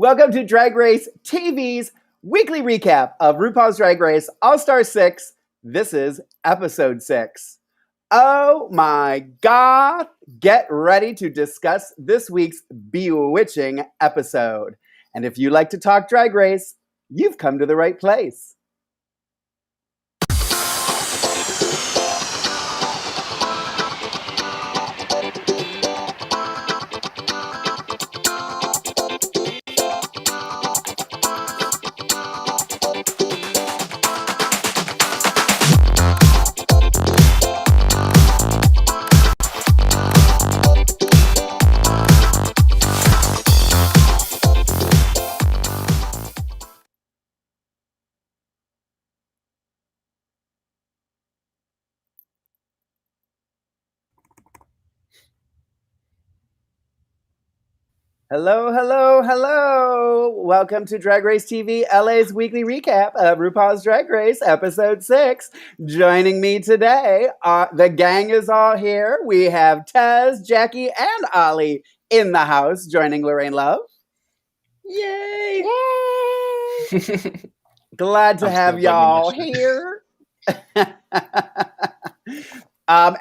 Welcome to Drag Race TV's weekly recap of RuPaul's Drag Race All-Star 6. This is episode 6. Oh my God! Get ready to discuss this week's bewitching episode. And if you like to talk Drag Race, you've come to the right place. Hello, hello, hello. Welcome to Drag Race TV LA's weekly recap of RuPaul's Drag Race episode 6. Joining me today, the gang is all here. We have Tez, Jackie, and Ollie in the house joining Lorayne Love. Yay! Yay! Glad to have y'all here.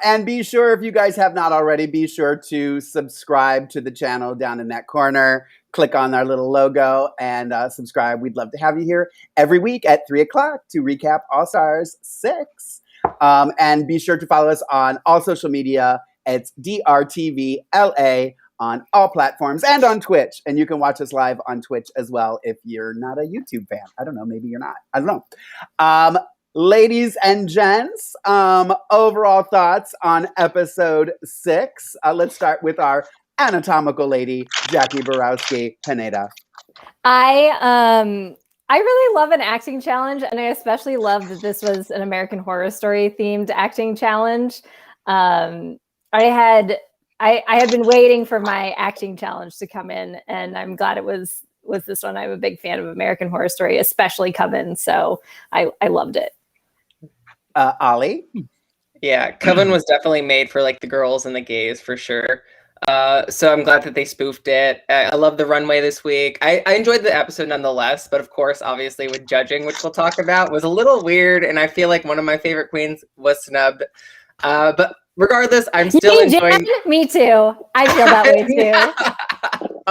And be sure, if you guys have not already, be sure to subscribe to the channel down in that corner. Click on our little logo and subscribe. We'd love to have you here every week at 3 o'clock to recap All Stars 6. And be sure to follow us on all social media. It's DRTVLA on all platforms and on Twitch. And you can watch us live on Twitch as well if you're not a YouTube fan. I don't know. Maybe you're not. I don't know. Ladies and gents, overall thoughts on episode 6. Let's start with our anatomical lady, Jacque Borosski-PIneda. I really love an acting challenge, and I especially love that this was an American Horror Story themed acting challenge. I had been waiting for my acting challenge to come in, and I'm glad it was this one. I'm a big fan of American Horror Story, especially Coven, so I loved it. Ollie? Yeah, Coven was definitely made for like the girls and the gays for sure. So I'm glad that they spoofed it. I love the runway this week. I enjoyed the episode nonetheless, but of course, obviously with judging, which we'll talk about, was a little weird, and I feel like one of my favorite queens was snubbed. But regardless, I'm still enjoying. Me too. I feel that way too.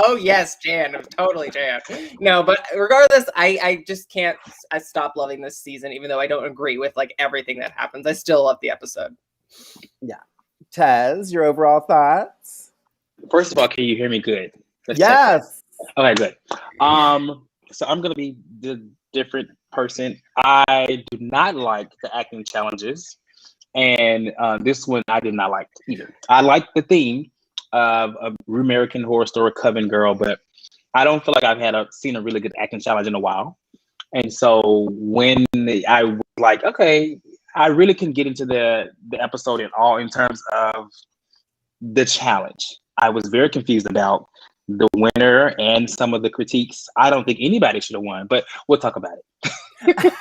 Oh yes, Jan, totally Jan. No, but regardless, I just can't stop loving this season, even though I don't agree with like everything that happens. I still love the episode. Yeah. Tez, your overall thoughts? First of all, can you hear me good? Yes. Okay, good. So I'm gonna be the different person. I do not like the acting challenges, and this one I did not like either. I like the theme of a Ru-Merican Horror Story Coven Girl, but I don't feel like I've seen a really good acting challenge in a while. And so when I was like, okay, I really can get into the episode at all in terms of the challenge. I was very confused about the winner and some of the critiques. I don't think anybody should have won, but we'll talk about it.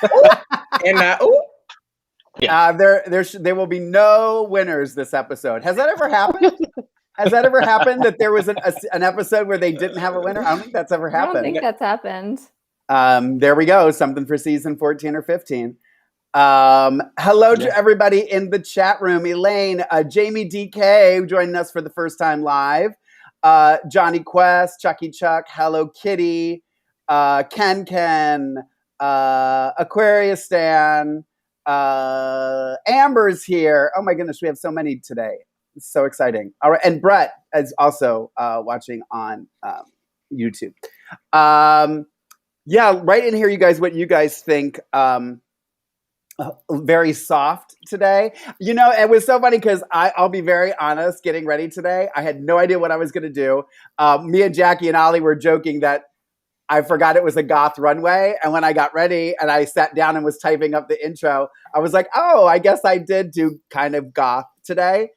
There will be no winners this episode. Has that ever happened? Has that ever happened that there was an episode where they didn't have a winner? I don't think that's ever happened. I don't think that's happened. There we go. Something for season 14 or 15. Hello to everybody in the chat room. Elaine, Jamie DK joining us for the first time live. Johnny Quest, Chucky Chuck, Hello Kitty, Ken, Aquarius Stan, Amber's here. Oh my goodness, we have so many today. It's so exciting. All right, and Brett is also watching on YouTube. Yeah, right in here, you guys, what you guys think. Very soft today. You know, it was so funny because I'll be very honest, getting ready today, I had no idea what I was going to do. Me and Jackie and Ollie were joking that I forgot it was a goth runway. And when I got ready and I sat down and was typing up the intro, I was like, oh, I guess I did do kind of goth today.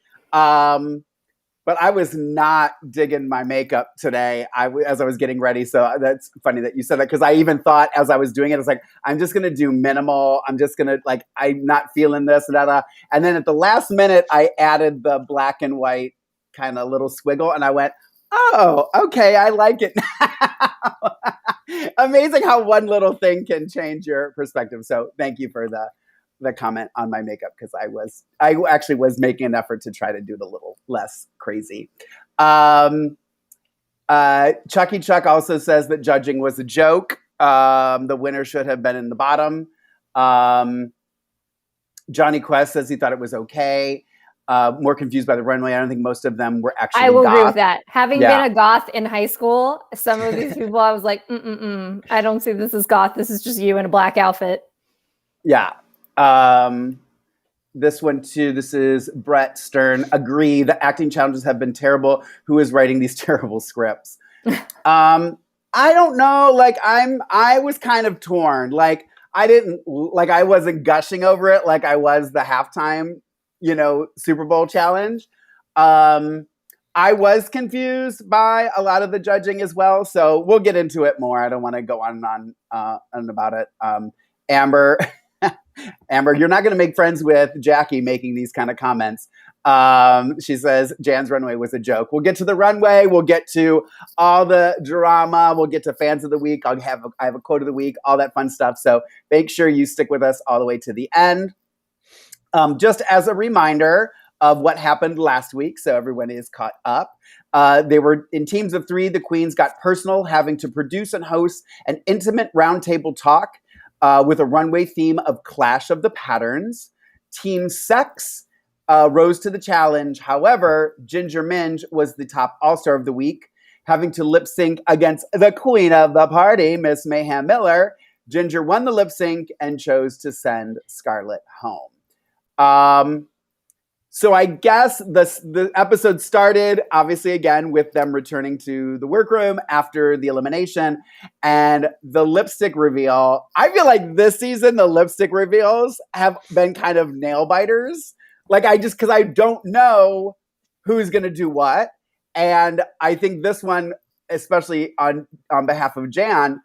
But I was not digging my makeup today as I was getting ready. So that's funny that you said that, because I even thought as I was doing it, I was like, I'm just going to do minimal. I'm just going to, like, I'm not feeling this. And then at the last minute, I added the black and white kind of little squiggle. And I went, oh, okay, I like it now. Amazing how one little thing can change your perspective. So thank you for the comment on my makeup, because I actually was making an effort to try to do it a little less crazy. Chucky Chuck also says that judging was a joke. The winner should have been in the bottom. Johnny Quest says he thought it was okay. More confused by the runway. I don't think most of them were actually I will goth. agree with that. Having been a goth in high school, some of these people, I was like, I don't see this as goth. This is just you in a black outfit. Yeah. This one too. This is Brett Stern. Agree. The acting challenges have been terrible. Who is writing these terrible scripts? I don't know. Like I was kind of torn. Like I wasn't gushing over it like I was the halftime, Super Bowl challenge. I was confused by a lot of the judging as well. So we'll get into it more. I don't want to go on and on about it. Amber, you're not going to make friends with Jackie making these kind of comments. She says Jan's runway was a joke. We'll get to the runway. We'll get to all the drama. We'll get to fans of the week. I have a quote of the week, all that fun stuff. So make sure you stick with us all the way to the end. Just as a reminder of what happened last week, so everyone is caught up. They were in teams of 3. The queens got personal, having to produce and host an intimate roundtable talk with a runway theme of Clash of the Patterns. Team Sex rose to the challenge. However, Ginger Minge was the top all-star of the week, having to lip sync against the queen of the party, Miss Mayhem Miller. Ginger won the lip sync and chose to send Scarlett home. So I guess the episode started, obviously, again, with them returning to the workroom after the elimination and the lipstick reveal. I feel like this season, the lipstick reveals have been kind of nail biters. Like because I don't know who's going to do what. And I think this one, especially on behalf of Jan,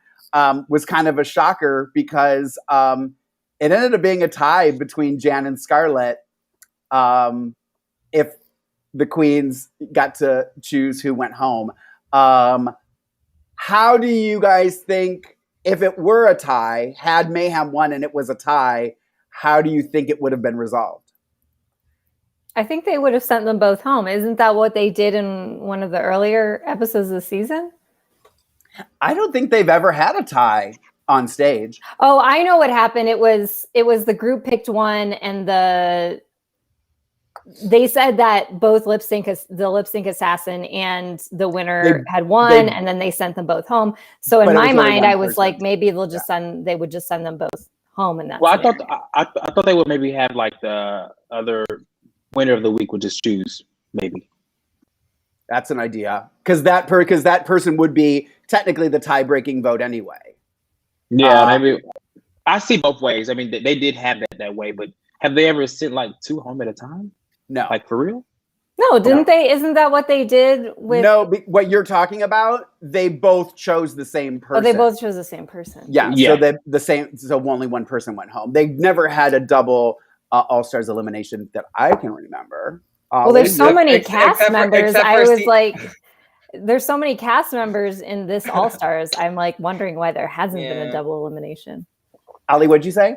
was kind of a shocker because it ended up being a tie between Jan and Scarlett. If the queens got to choose who went home. How do you guys think, if it were a tie, had Mayhem won and it was a tie, how do you think it would have been resolved? I think they would have sent them both home. Isn't that what they did in one of the earlier episodes of the season? I don't think they've ever had a tie on stage. Oh, I know what happened. It was the group picked one, and they said that both the lip sync assassin and the winner had won, and then they sent them both home. So in my mind, I was like, maybe they would just send them both home in that. Well, I thought they would maybe have like the other winner of the week would just choose, maybe. That's an idea, because that person would be technically the tie-breaking vote anyway. Yeah, maybe. I see both ways. I mean, they did have that way, but have they ever sent like 2 home at a time? No. Like for real? No, didn't they? Isn't that what they did with? No, what you're talking about, they both chose the same person. Oh, they both chose the same person. Yeah. So the same. So only one person went home. They never had a double All-Stars elimination that I can remember. Well, there's so many cast members. I was like, there's so many cast members in this All-Stars. I'm like wondering why there hasn't been a double elimination. Ollie, what'd you say?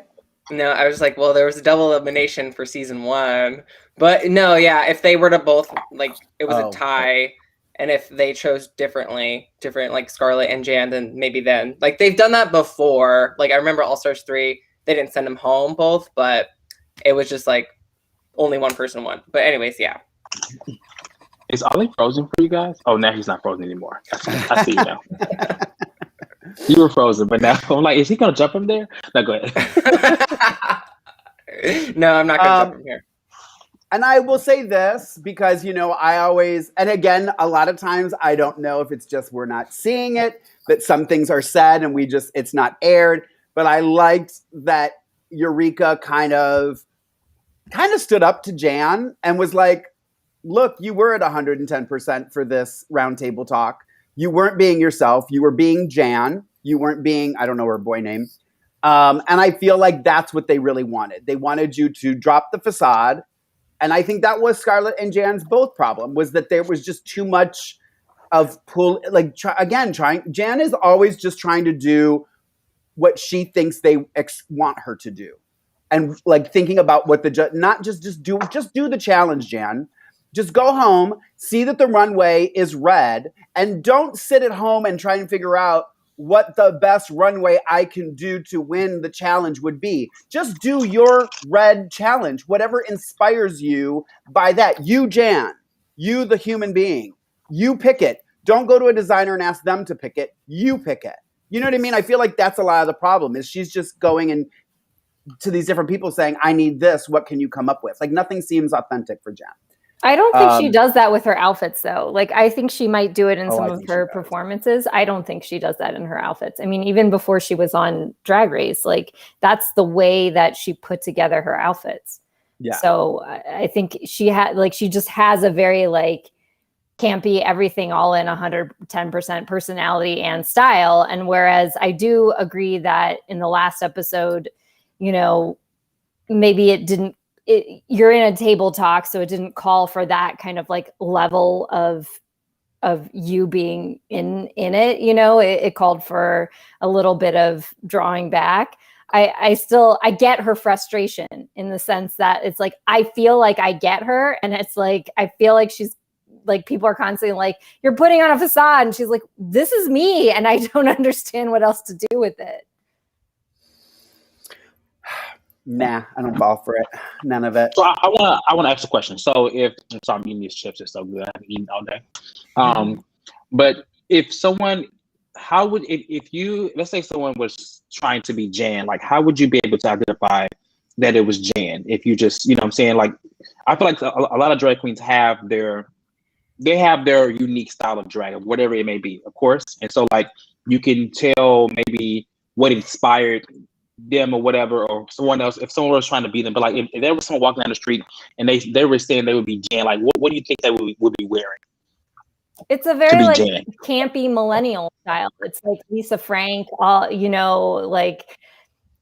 No, I was like, well, there was a double elimination for season 1, but no, yeah, if they were to both, like, it was a tie, and if they chose different, like Scarlett and Jan, then maybe like, they've done that before. Like, I remember All-Stars 3, they didn't send them home both, but it was just like, only one person won. But anyways, yeah. Is Ollie frozen for you guys? Oh, now he's not frozen anymore. I see you now. You were frozen, but now I'm like, is he going to jump from there? No, go ahead. No, I'm not going to jump from here. And I will say this because, I always, and again, a lot of times I don't know if it's just we're not seeing it, that some things are said and it's not aired. But I liked that Eureka kind of stood up to Jan and was like, look, you were at 110% for this roundtable talk. You weren't being yourself. You were being Jan. You weren't being, I don't know her boy name. And I feel like that's what they really wanted. They wanted you to drop the facade. And I think that was Scarlett and Jan's both problem, was that there was just too much Jan is always just trying to do what she thinks they want her to do. And like thinking about what not just do the challenge, Jan. Just go home, see that the runway is red, and don't sit at home and try and figure out what the best runway I can do to win the challenge would be. Just do your red challenge, whatever inspires you by that. You, Jan, you, the human being, you pick it. Don't go to a designer and ask them to pick it. You pick it. You know what I mean? I feel like that's a lot of the problem is she's just going and to these different people saying, I need this. What can you come up with? Like nothing seems authentic for Jan. I don't think she does that with her outfits, though. Like, I think she might do it in some of her performances. I don't think she does that in her outfits. I mean, even before she was on Drag Race, like, that's the way that she put together her outfits. Yeah. So I think she just has a very, like, campy, everything all in 110% personality and style. And whereas I do agree that in the last episode, you know, maybe you're in a table talk, so it didn't call for that kind of like level of you being in it, you know, it called for a little bit of drawing back. I get her frustration in the sense that it's like, I feel like I get her. And it's like, I feel like she's like, people are constantly like, you're putting on a facade. And she's like, this is me. And I don't understand what else to do with it. Nah, I don't fall for it. None of it. So I want to ask a question. So I'm eating these chips, it's so good. I've eaten all day. But if someone, if you, let's say someone was trying to be Jan, like how would you be able to identify that it was Jan? If you just, you know what I'm saying? Like, I feel like a lot of drag queens have their unique style of drag, whatever it may be, of course. And so like, you can tell maybe what inspired them or whatever, or someone else, if someone was trying to be them. But like if there was someone walking down the street and they were saying they would be Jan, like what do you think they would be wearing? It's a very like Jan? Campy millennial style. It's like Lisa Frank, you know, like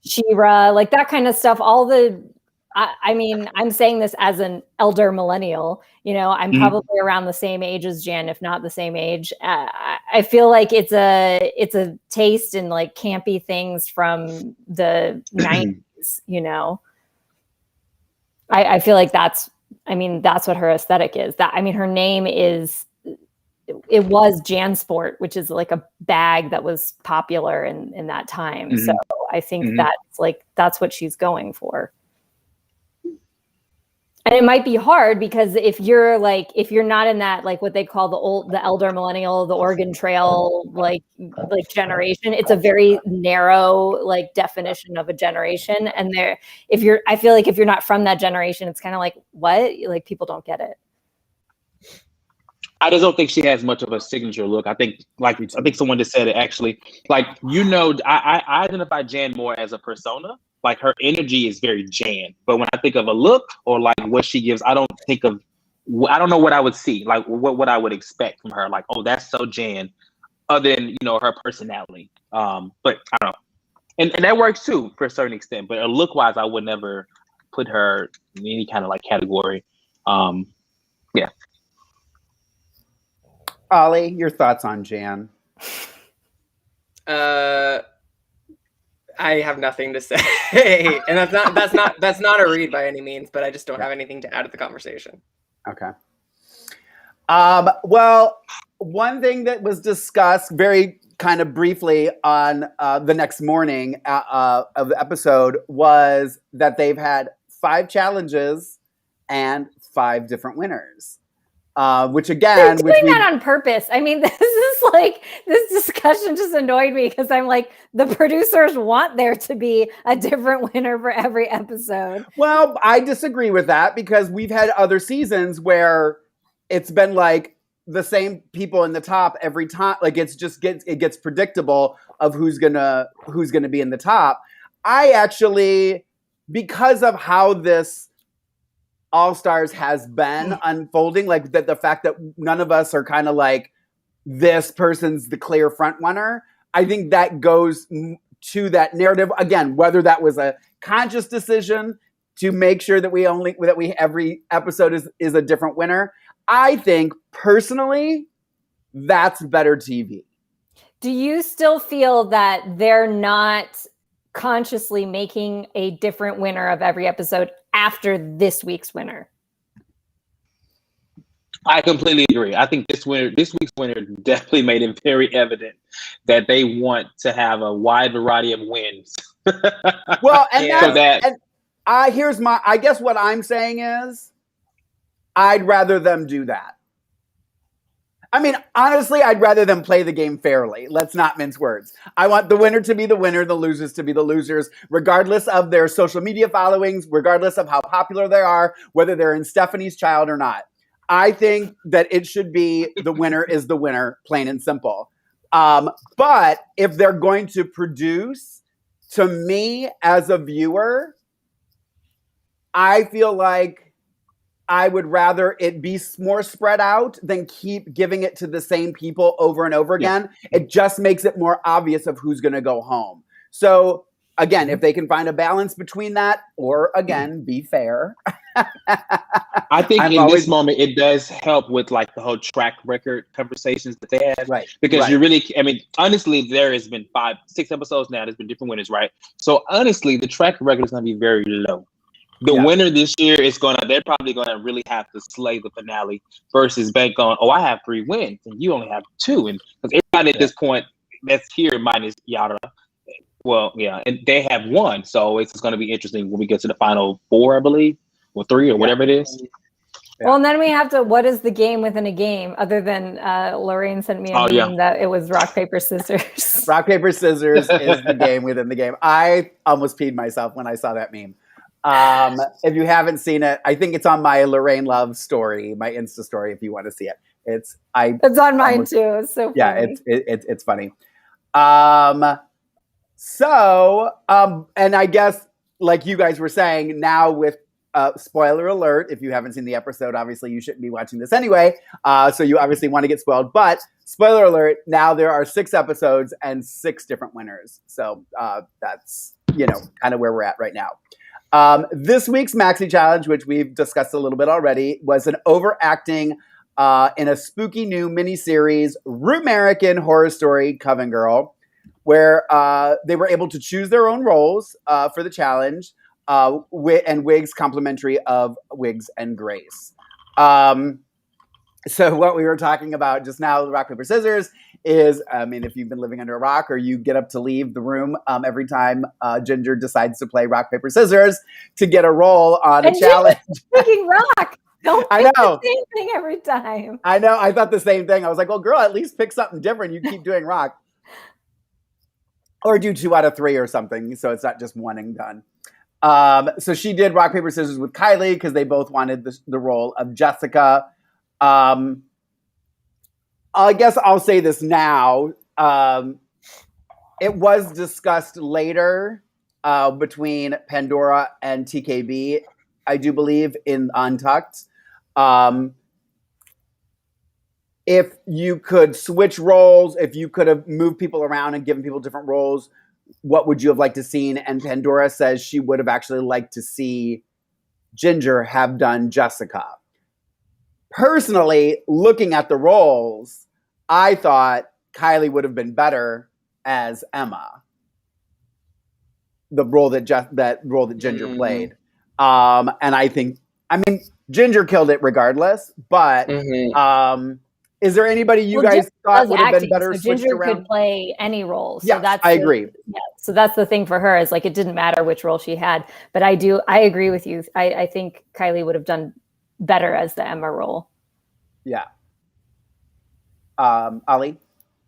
She-Ra, like that kind of stuff. I mean, I'm saying this as an elder millennial, you know, I'm probably around the same age as Jan, if not the same age. I feel like it's a taste in like campy things from the 90s, you know. I feel like that's what her aesthetic is. Her name it was JanSport, which is like a bag that was popular in that time. So I think that's what she's going for. And it might be hard because if you're not in that, like what they call the elder millennial, the Oregon Trail, like generation, it's a very narrow, like definition of a generation. And I feel like if you're not from that generation, it's kind of like, what? Like people don't get it. I just don't think she has much of a signature look. I think someone just said it actually. Like, you know, I identify Jan more as a persona. Like her energy is very Jan, but when I think of a look or like what she gives, I don't know what I would see, like what I would expect from her. Like, oh, that's so Jan, other than, you know, her personality. But I don't know, and that works too for a certain extent. But look wise, I would never put her in any kind of like category. Yeah. Ollie, your thoughts on Jan? I have nothing to say, and that's not a read by any means, but I just don't have anything to add to the conversation. Okay. Well, one thing that was discussed very kind of briefly on the next morning of the episode was that they've had 5 challenges and 5 different winners. Which again, they're doing that on purpose. I mean, this discussion just annoyed me because I'm like, the producers want there to be a different winner for every episode. Well, I disagree with that because we've had other seasons where it's been like the same people in the top every time. Like it gets predictable of who's gonna be in the top. I actually, because of how this All Stars has been unfolding, like that the fact that none of us are kind of like this person's the clear front runner, I think that goes to that narrative again, whether that was a conscious decision to make sure that we every episode is a different winner. I think personally that's better TV. Do you still feel that they're not consciously making a different winner of every episode after this week's winner? I completely agree. I think this week's winner definitely made it very evident that they want to have a wide variety of wins. Well, and Yeah. I guess what I'm saying is I'd rather them do that. I mean, honestly, I'd rather them play the game fairly. Let's not mince words. I want the winner to be the winner, the losers to be the losers, regardless of their social media followings, regardless of how popular they are, whether they're in Stephanie's Child or not. I think that it should be the winner is the winner, plain and simple. But if they're going to produce, to me as a viewer, I feel like I would rather it be more spread out than keep giving it to the same people over and over again. Yeah. It just makes it more obvious of who's going to go home. So again, if they can find a balance between that, or again, be fair. I think this moment, it does help with like the whole track record conversations that they have. Right. Because you really, I mean, honestly, there has been 5-6 episodes now. There's been different winners, right? So honestly, the track record is going to be very low. The winner this year they're probably gonna really have to slay the finale versus bank on, I have 3 wins and you only have 2. And because everybody at this point that's here minus Yara, well, yeah, and they have 1. So it's just gonna be interesting when we get to the final 4, I believe, or 3 or whatever it is. Yeah. Well, and then we have to, what is the game within a game other than Lorayne sent me a meme that it was rock, paper, scissors. Rock, paper, scissors is the game within the game. I almost peed myself when I saw that meme. If you haven't seen it, I think it's on my Lorayne Love story, my Insta story. If you want to see it, it's on mine too. It's so funny. Yeah, it's funny. And I guess like you guys were saying, now with spoiler alert, if you haven't seen the episode, obviously you shouldn't be watching this anyway. So you obviously want to get spoiled. But spoiler alert, now there are 6 episodes and 6 different winners. So that's kind of where we're at right now. This week's Maxi-challenge, which we've discussed a little bit already, was an overacting in a spooky new miniseries, Ru-Merican Horror Story, Coven Girl, where they were able to choose their own roles for the challenge, and wigs complimentary of wigs and grace. So what we were talking about just now, rock, paper, scissors, is, I mean, if you've been living under a rock or you get up to leave the room every time Ginger decides to play rock, paper, scissors to get a role on a challenge. Picking rock. Don't I pick know. the same thing every time. I know. I thought the same thing. I was like, well, girl, at least pick something different. You keep doing rock. Or do 2 out of 3 or something, so it's not just one and done. So she did rock, paper, scissors with Kylie because they both wanted the role of Jessica. I guess I'll say this now. It was discussed later between Pandora and TKB, I do believe, in Untucked. If you could switch roles, if you could have moved people around and given people different roles, what would you have liked to seen? And Pandora says she would have actually liked to see Ginger have done Jessica. Personally, looking at the roles, I thought Kylie would have been better as Emma, the role that Ginger played. And I think, Ginger killed it regardless. But is there anybody you guys thought would have been better? So Ginger could play any role. So yeah, I agree. Yeah, so that's the thing for her, is like it didn't matter which role she had. But I agree with you. I think Kylie would have done better as the Emma role. Yeah. Ollie,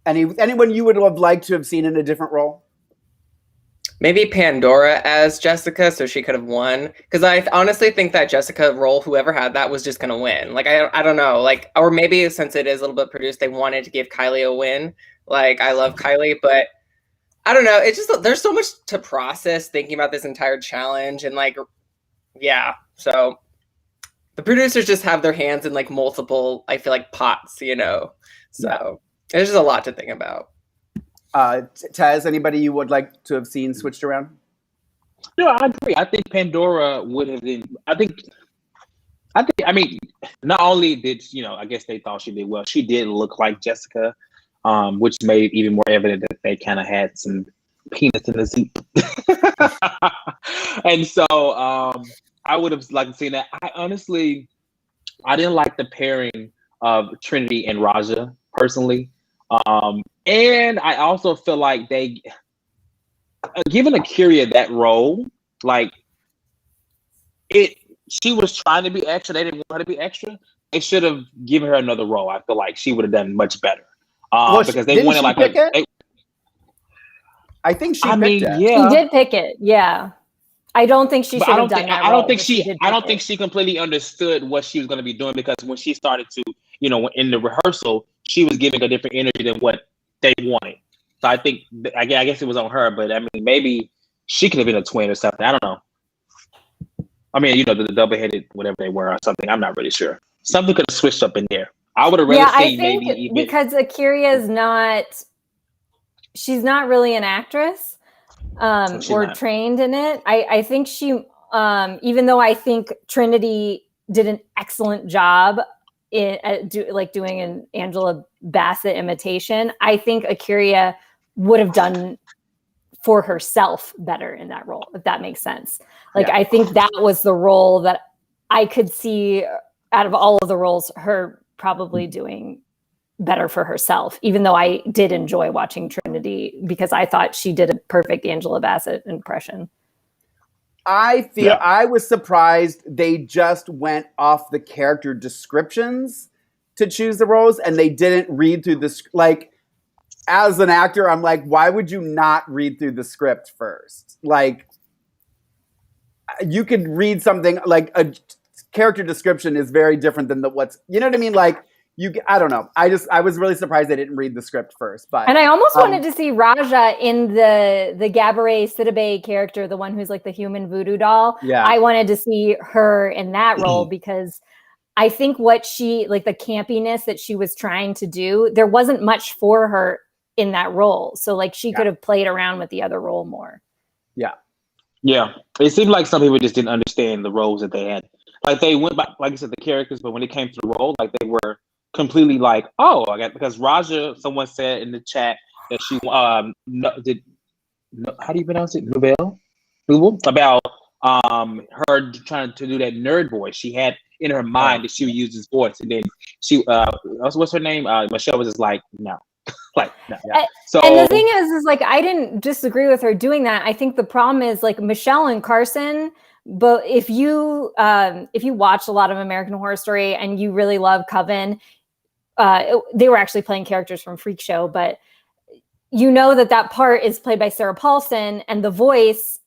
anyone you would have liked to have seen in a different role? Maybe Pandora as Jessica, so she could have won. Because I honestly think that Jessica role, whoever had that, was just gonna win. Like I don't know, like, or maybe since it is a little bit produced, they wanted to give Kylie a win. Like, I love Kylie, but I don't know. It's just there's so much to process thinking about this entire challenge, and like, yeah. So the producers just have their hands in like multiple, I feel like, pots, So there's just a lot to think about. Tez, anybody you would like to have seen switched around? No, I agree. I think Pandora would have been. I think I mean, not only did I guess they thought she did well. She did look like Jessica, which made even more evident that they kind of had some penis in the seat. And so I would have liked to see that. I didn't like the pairing of Trinity and Raja personally, and I also feel like they given Akira that role, like it. She was trying to be extra. They didn't want her to be extra. They should have given her another role. I feel like she would have done much better. Because they wanted like I think she picked it. Yeah. She did pick it. Yeah. I don't think she should have done that. I don't think she completely understood what she was going to be doing, because when she started to, in the rehearsal, she was giving a different energy than what they wanted. So I think, I guess it was on her, but I mean, maybe she could have been a twin or something. I don't know. I mean, the double-headed, whatever they were or something. I'm not really sure. Something could have switched up in there. I would have rather seen maybe even... because Akira is she's not really an actress or trained in it. I think she, even though I think Trinity did an excellent job doing an Angela Bassett imitation, I think Akira would have done for herself better in that role, if that makes sense. I think that was the role that I could see out of all of the roles, her probably doing better for herself, even though I did enjoy watching Trinity because I thought she did a perfect Angela Bassett impression. I was surprised they just went off the character descriptions to choose the roles, and they didn't read through the as an actor, I'm like, why would you not read through the script first? You could read something like a character description is very different than you know what I mean? I don't know. I was really surprised they didn't read the script first. And I almost wanted to see Raja in the Gabourey Sidibe character, the one who's like the human voodoo doll. Yeah. I wanted to see her in that role because I think what she, the campiness that she was trying to do, there wasn't much for her in that role. So she could have played around with the other role more. Yeah. Yeah. It seemed like some people just didn't understand the roles that they had. They went by, like I said, the characters, but when it came to the role, they were completely because Raja, someone said in the chat that she how do you pronounce it? Nouvelle? About her trying to do that nerd voice. She had in her mind that she would use this voice, and then she what's her name? Michelle was just like, no. No, yeah. And the thing is I didn't disagree with her doing that. I think the problem is Michelle and Carson. But if you watch a lot of American Horror Story and you really love Coven, they were actually playing characters from Freak Show, but that part is played by Sarah Paulson, and the voice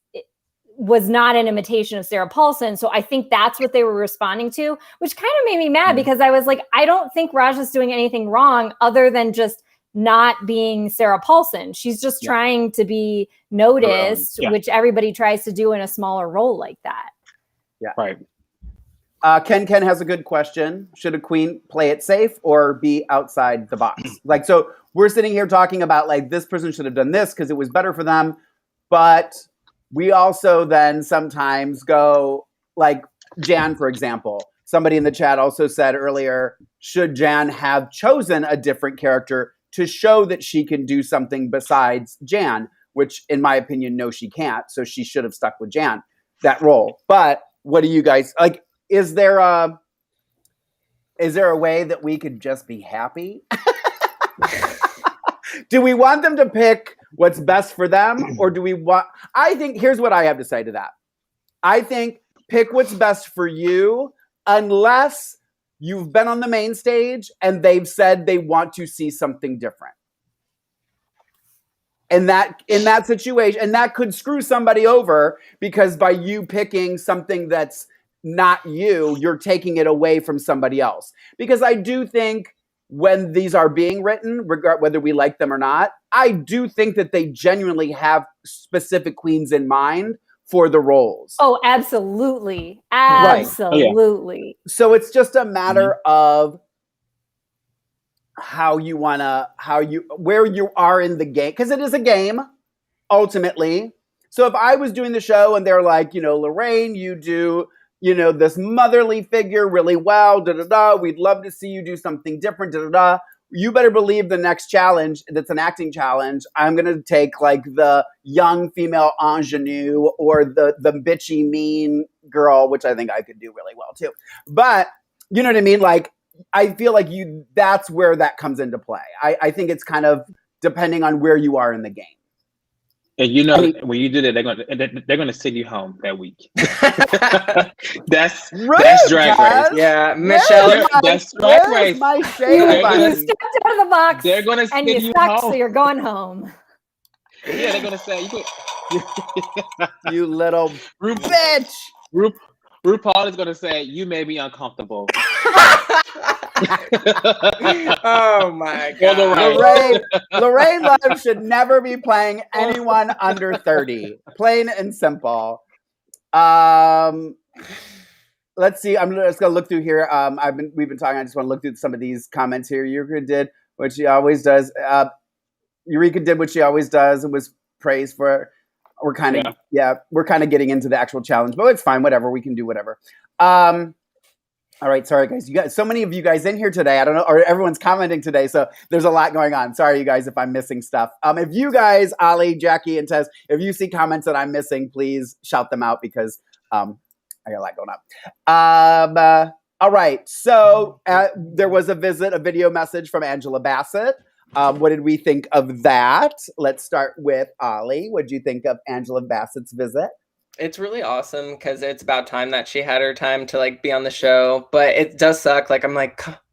was not an imitation of Sarah Paulson. So I think that's what they were responding to, which kind of made me mad because I was like, I don't think Raja's doing anything wrong other than just not being Sarah Paulson. She's just trying to be noticed, which everybody tries to do in a smaller role like that. Yeah. Right. Ken has a good question. Should a queen play it safe or be outside the box? So we're sitting here talking about this person should have done this because it was better for them. But we also then sometimes go Jan, for example. Somebody in the chat also said earlier, should Jan have chosen a different character to show that she can do something besides Jan, which in my opinion, no, she can't. So she should have stuck with Jan, that role. But what do you guys is there a way that we could just be happy? Do we want them to pick what's best for them? Or do we I think here's what I have to say to that. I think pick what's best for you, unless you've been on the main stage and they've said they want to see something different. In that situation, and that could screw somebody over because by you picking something that's not you, you're taking it away from somebody else. Because I do think when these are being written, whether we like them or not, I do think that they genuinely have specific queens in mind for the roles. Oh, absolutely. Absolutely. Right. So it's just a matter of where you are in the game. Because it is a game, ultimately. So if I was doing the show and they're like, Lorayne, you do, you know, this motherly figure really well, we'd love to see you do something different, you better believe the next challenge that's an acting challenge, I'm going to take like the young female ingenue or the bitchy mean girl, which I think I could do really well too. But you know what I mean? Like, I feel like that's where that comes into play. I think it's kind of depending on where you are in the game. And you know, when you do that, they're gonna send you home that week. that's Drag Race. Yeah, Michelle. That's Drag Race. My shade button. You stepped out of the box. They're gonna send and you you suck, home. so you're going home. Yeah, they're gonna say you little bitch. RuPaul is gonna say you made me uncomfortable. Oh my god. Lorayne Love should never be playing anyone under 30. Plain and simple. Let's see. I'm just gonna look through here. We've been talking. I just want to look through some of these comments here. Eureka did what she always does. Eureka did what she always does. It was praised for. We're kind of we're kind of getting into the actual challenge, but it's fine. Whatever, we can do whatever. All right, sorry guys. You guys, so many of you guys in here today. I don't know, or everyone's commenting today, so there's a lot going on. Sorry, you guys, if I'm missing stuff. If you guys, Ollie, Jackie, and Tez, if you see comments that I'm missing, please shout them out because I got a lot going on. All right, so there was a video message from Angela Bassett. What did we think of that? Let's start with Ollie. What did you think of Angela Bassett's visit? It's really awesome because it's about time that she had her time to like be on the show, but it does suck. Like,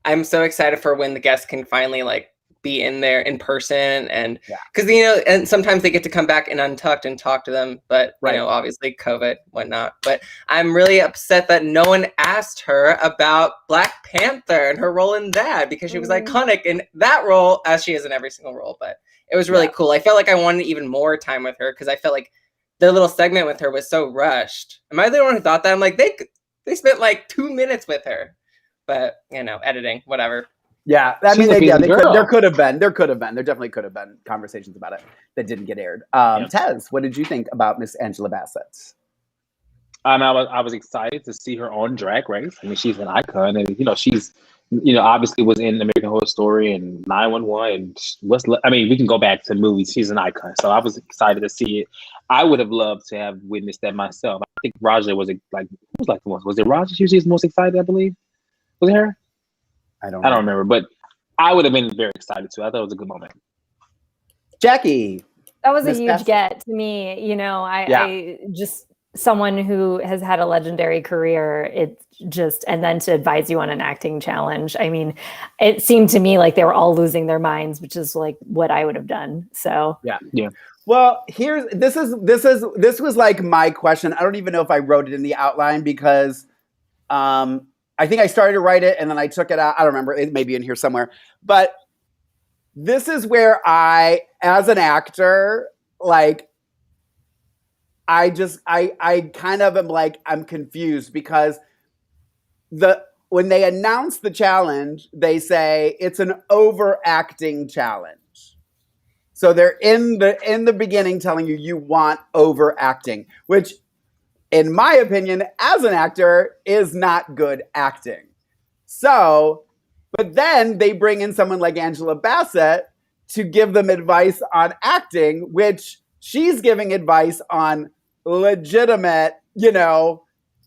I'm so excited for when the guests can finally like be in there in person, and because you know, and sometimes they get to come back in Untucked and talk to them, but you know, obviously COVID, whatnot. But I'm really upset that no one asked her about Black Panther and her role in that, because she was iconic in that role as she is in every single role. But it was really cool. I felt like I wanted even more time with her because I felt like the little segment with her was so rushed. Am I the one who thought that? I'm like, they spent like 2 minutes with her, but you know, editing, whatever. Yeah, I mean, there could have been. There definitely could have been conversations about it that didn't get aired. Tez, what did you think about Miss Angela Bassett? I was excited to see her on Drag Race. I mean, she's an icon, and you know, she's obviously was in American Horror Story and 911. And we can go back to movies. She's an icon, so I was excited to see it. I would have loved to have witnessed that myself. I think Raja was like the one. Was it Raja? She was most excited, I believe. Was it her? I don't remember, but I would have been very excited too. I thought it was a good moment. Jackie, that was a huge get to me. You know, I just someone who has had a legendary career. It just, and then to advise you on an acting challenge. I mean, it seemed to me like they were all losing their minds, which is like what I would have done. So yeah. Well, this was like my question. I don't even know if I wrote it in the outline because I think I started to write it and then I took it out. I don't remember. It may be in here somewhere. But this is where I, as an actor, like, I kind of am like, I'm confused because when they announce the challenge, they say it's an overacting challenge. So they're in the beginning telling you want overacting, which in my opinion, as an actor, is not good acting. So, but then they bring in someone like Angela Bassett to give them advice on acting, which she's giving advice on legitimate,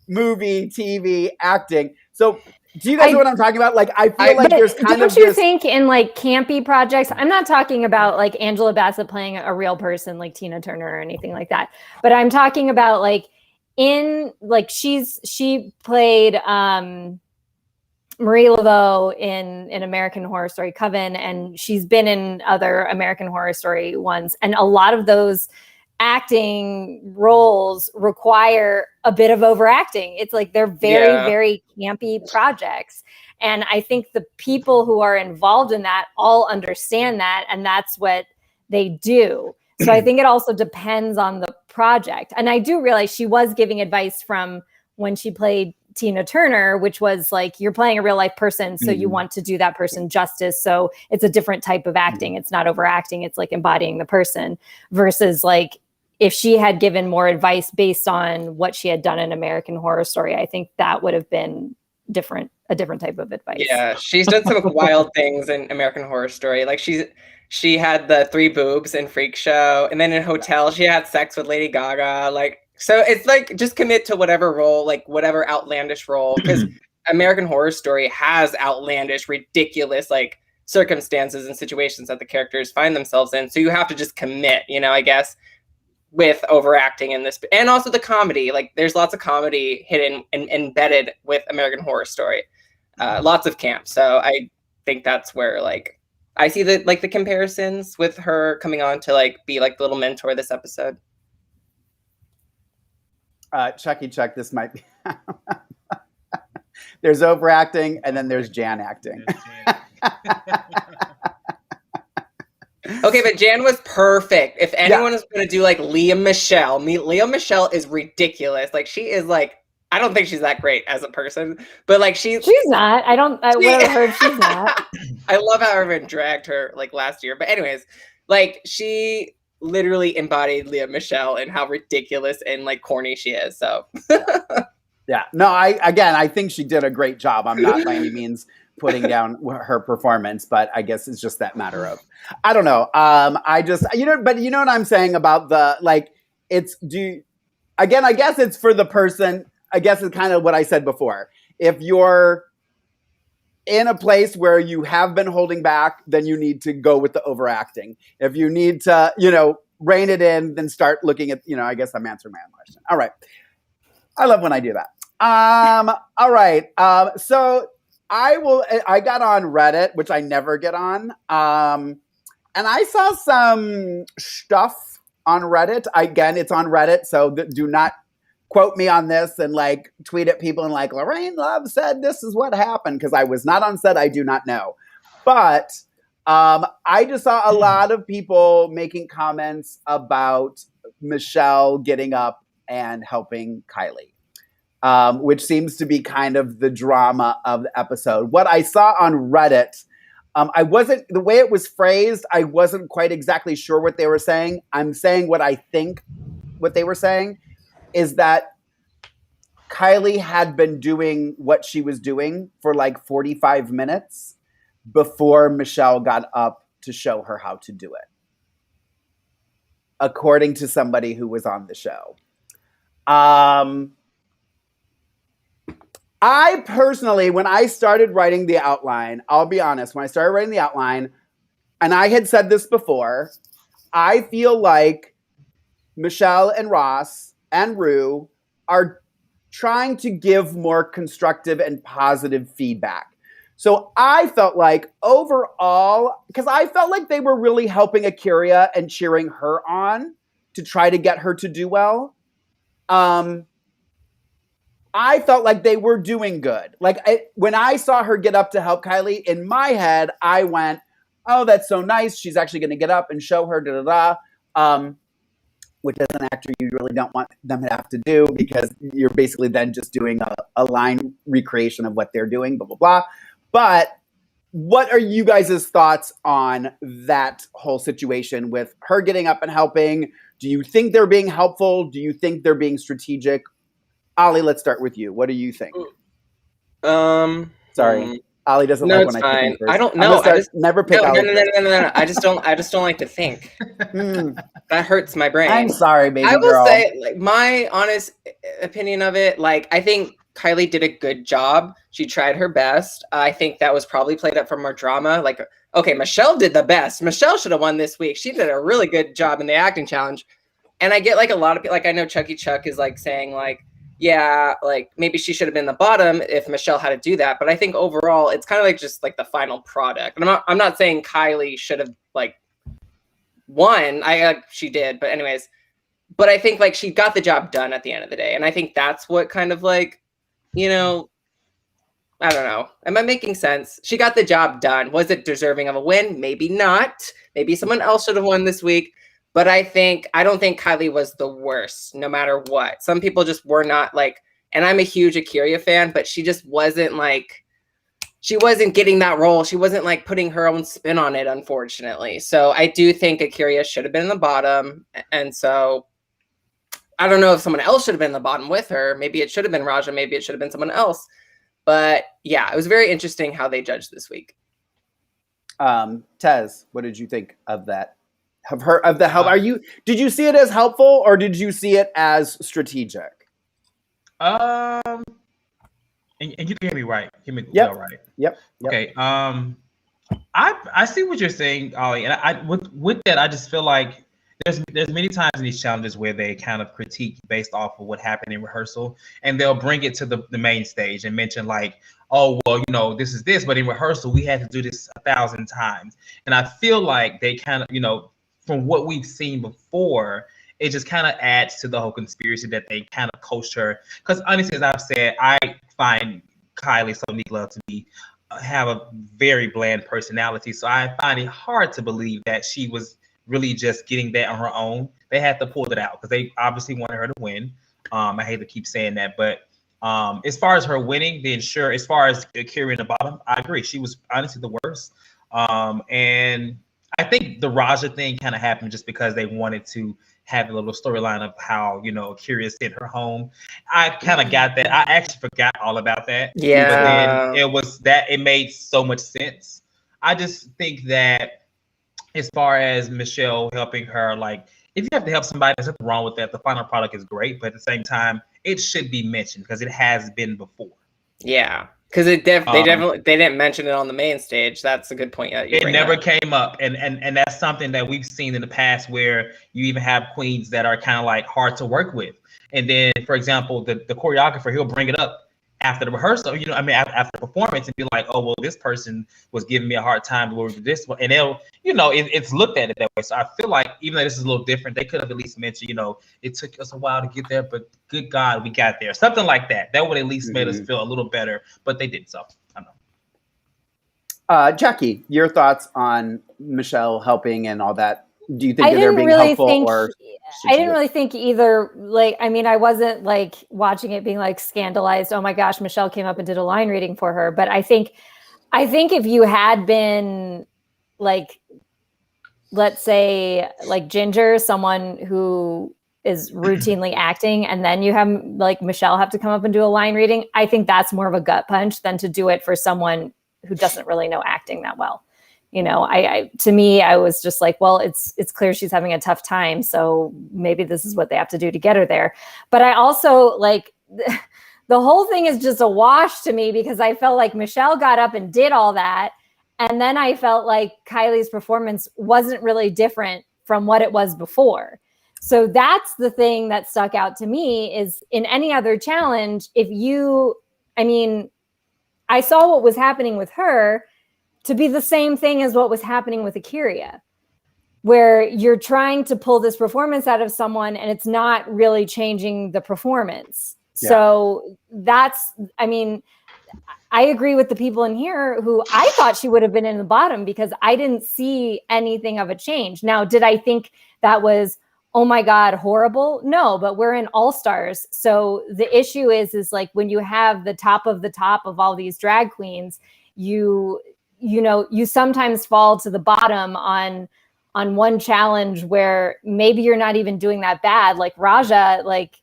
movie, TV acting. So do you guys know what I'm talking about? Like, I feel like there's kind of Don't you think in like campy projects, I'm not talking about like Angela Bassett playing a real person like Tina Turner or anything like that, but I'm talking about like in like she played Marie Laveau in American Horror Story Coven, and she's been in other American Horror Story ones, and a lot of those acting roles require a bit of overacting. It's like they're very campy projects, and I think the people who are involved in that all understand that, and that's what they do. So I think it also depends on the project. And I do realize she was giving advice from when she played Tina Turner, which was like, you're playing a real life person, so you want to do that person justice. So it's a different type of acting. It's not overacting. It's like embodying the person versus like if she had given more advice based on what she had done in American Horror Story, I think that would have been a different type of advice. Yeah, she's done some wild things in American Horror Story. Like she had the 3 boobs in Freak Show, and then in Hotel she had sex with Lady Gaga. Like, so it's like, just commit to whatever role, like whatever outlandish role, because American Horror Story has outlandish, ridiculous like circumstances and situations that the characters find themselves in. So you have to just commit, you know, I guess, with overacting in this, and also the comedy. Like, there's lots of comedy hidden and embedded with American Horror Story, lots of camp. So I think that's where like I see the comparisons with her coming on to like be like the little mentor this episode. Chucky Chuck, this might be. There's overacting, and then there's Jan acting. Okay, but Jan was perfect. If anyone is going to do like Lea Michele, Lea Michele is ridiculous. Like, she is like, I don't think she's that great as a person, but like she's not. What I heard, she's not. I love how everyone dragged her like last year. But anyways, like, she literally embodied Lea Michele and how ridiculous and like corny she is. So yeah, no, I think she did a great job. I'm not by any means putting down her performance, but I guess it's just that matter of, I don't know. I just, but you know what I'm saying about the, like, I guess it's for the person. I guess it's kind of what I said before. If you're in a place where you have been holding back, then you need to go with the overacting. If you need to, rein it in, then start looking at, I guess I'm answering my own question. All right. I love when I do that. All right. So I got on Reddit, which I never get on. And I saw some stuff on Reddit. Again, it's on Reddit, so do not quote me on this and like tweet at people and like, Lorayne Love said this is what happened, because I was not on set. I do not know. But I just saw a lot of people making comments about Michelle getting up and helping Kylie, which seems to be kind of the drama of the episode. What I saw on Reddit, the way it was phrased, I wasn't quite exactly sure what they were saying. I'm saying what I think what they were saying is that Kylie had been doing what she was doing for like 45 minutes before Michelle got up to show her how to do it, according to somebody who was on the show. I personally, when I started writing the outline, I'll be honest, when I started writing the outline, and I had said this before, I feel like Michelle and Ross and Ru are trying to give more constructive and positive feedback. So I felt like overall, because I felt like they were really helping A'keria and cheering her on to try to get her to do well. I felt like they were doing good. Like, when I saw her get up to help Kylie, in my head, I went, oh, that's so nice. She's actually going to get up and show her, which as an actor, you really don't want them to have to do, because you're basically then just doing a line recreation of what they're doing, blah, blah, blah. But what are you guys' thoughts on that whole situation with her getting up and helping? Do you think they're being helpful? Do you think they're being strategic? Ollie, let's start with you. What do you think? Sorry. Ollie doesn't like when I pick first. I don't know. Never pick Ollie. No. I just don't like to think. That hurts my brain. I'm sorry, baby girl. I will say, like, my honest opinion of it, like, I think Kylie did a good job. She tried her best. I think that was probably played up for more drama. Like, okay, Michelle did the best. Michelle should have won this week. She did a really good job in the acting challenge. And I get like a lot of people, like, I know Chucky Chuck is like saying like, yeah, like maybe she should have been the bottom if Michelle had to do that. But I think overall, it's kind of like just like the final product. And I'm not saying Kylie should have like won. She did, but anyways. But I think like she got the job done at the end of the day, and I think that's what kind of like, I don't know. Am I making sense? She got the job done. Was it deserving of a win? Maybe not. Maybe someone else should have won this week. But I don't think Kylie was the worst, no matter what. Some people just were not like, and I'm a huge A'keria fan, but she just wasn't like, she wasn't getting that role. She wasn't like putting her own spin on it, unfortunately. So I do think A'keria should have been in the bottom. And so I don't know if someone else should have been in the bottom with her. Maybe it should have been Raja. Maybe it should have been someone else. But yeah, it was very interesting how they judged this week. Tez, what did you think of that? Of the help? Did you see it as helpful or did you see it as strategic? And you can hear me right. Hear me yep. well, right? Yep. Okay. I see what you're saying, Ollie, and I with that, I just feel like there's many times in these challenges where they kind of critique based off of what happened in rehearsal, and they'll bring it to the main stage and mention like, oh, well, you know, this is this, but in rehearsal we had to do this 1,000 times, and I feel like they kind of, you know, from what we've seen before, it just kind of adds to the whole conspiracy that they kind of coached her. Because honestly, as I've said, I find Kylie Sonique to have a very bland personality, so I find it hard to believe that she was really just getting that on her own. They had to pull it out because they obviously wanted her to win. I hate to keep saying that, but as far as her winning, then sure. As far as carrying the bottom, I agree. She was honestly the worst. And I think the Raja thing kind of happened just because they wanted to have a little storyline of how, you know, Curious sent her home. I kind of got that. I actually forgot all about that. Yeah. But then it made so much sense. I just think that as far as Michelle helping her, like, if you have to help somebody, there's nothing wrong with that. The final product is great, but at the same time, it should be mentioned because it has been before. Yeah, because they didn't mention it on the main stage. That's a good point. It never came up, and that's something that we've seen in the past where you even have queens that are kind of like hard to work with, and then, for example, the choreographer, he'll bring it up after the rehearsal, you know, I mean, after the performance, and be like, oh, well, this person was giving me a hard time with this one, and they'll, you know, it's looked at it that way. So I feel like even though this is a little different, they could have at least mentioned, you know, it took us a while to get there, but good God, we got there. Something like that. That would at least made us feel a little better, but they didn't. So I don't know. Jackie, your thoughts on Michelle helping and all that? Do you think that they're being helpful or? I didn't really think either. Like, I mean, I wasn't like watching it being like scandalized. Oh my gosh, Michelle came up and did a line reading for her. But I think if you had been like, let's say like Ginger, someone who is routinely acting, and then you have like Michelle have to come up and do a line reading, I think that's more of a gut punch than to do it for someone who doesn't really know acting that well. You know, to me, I was just like, well, it's clear she's having a tough time. So maybe this is what they have to do to get her there. But I also like the whole thing is just a wash to me because I felt like Michelle got up and did all that. And then I felt like Kylie's performance wasn't really different from what it was before. So that's the thing that stuck out to me is in any other challenge, I saw what was happening with her to be the same thing as what was happening with Akira, where you're trying to pull this performance out of someone and it's not really changing the performance. Yeah. So I agree with the people in here who I thought she would have been in the bottom because I didn't see anything of a change. Now, did I think that was, oh my God, horrible? No, but we're in All-Stars. So the issue is like when you have the top of all these drag queens, you sometimes fall to the bottom on one challenge where maybe you're not even doing that bad. Like Raja, like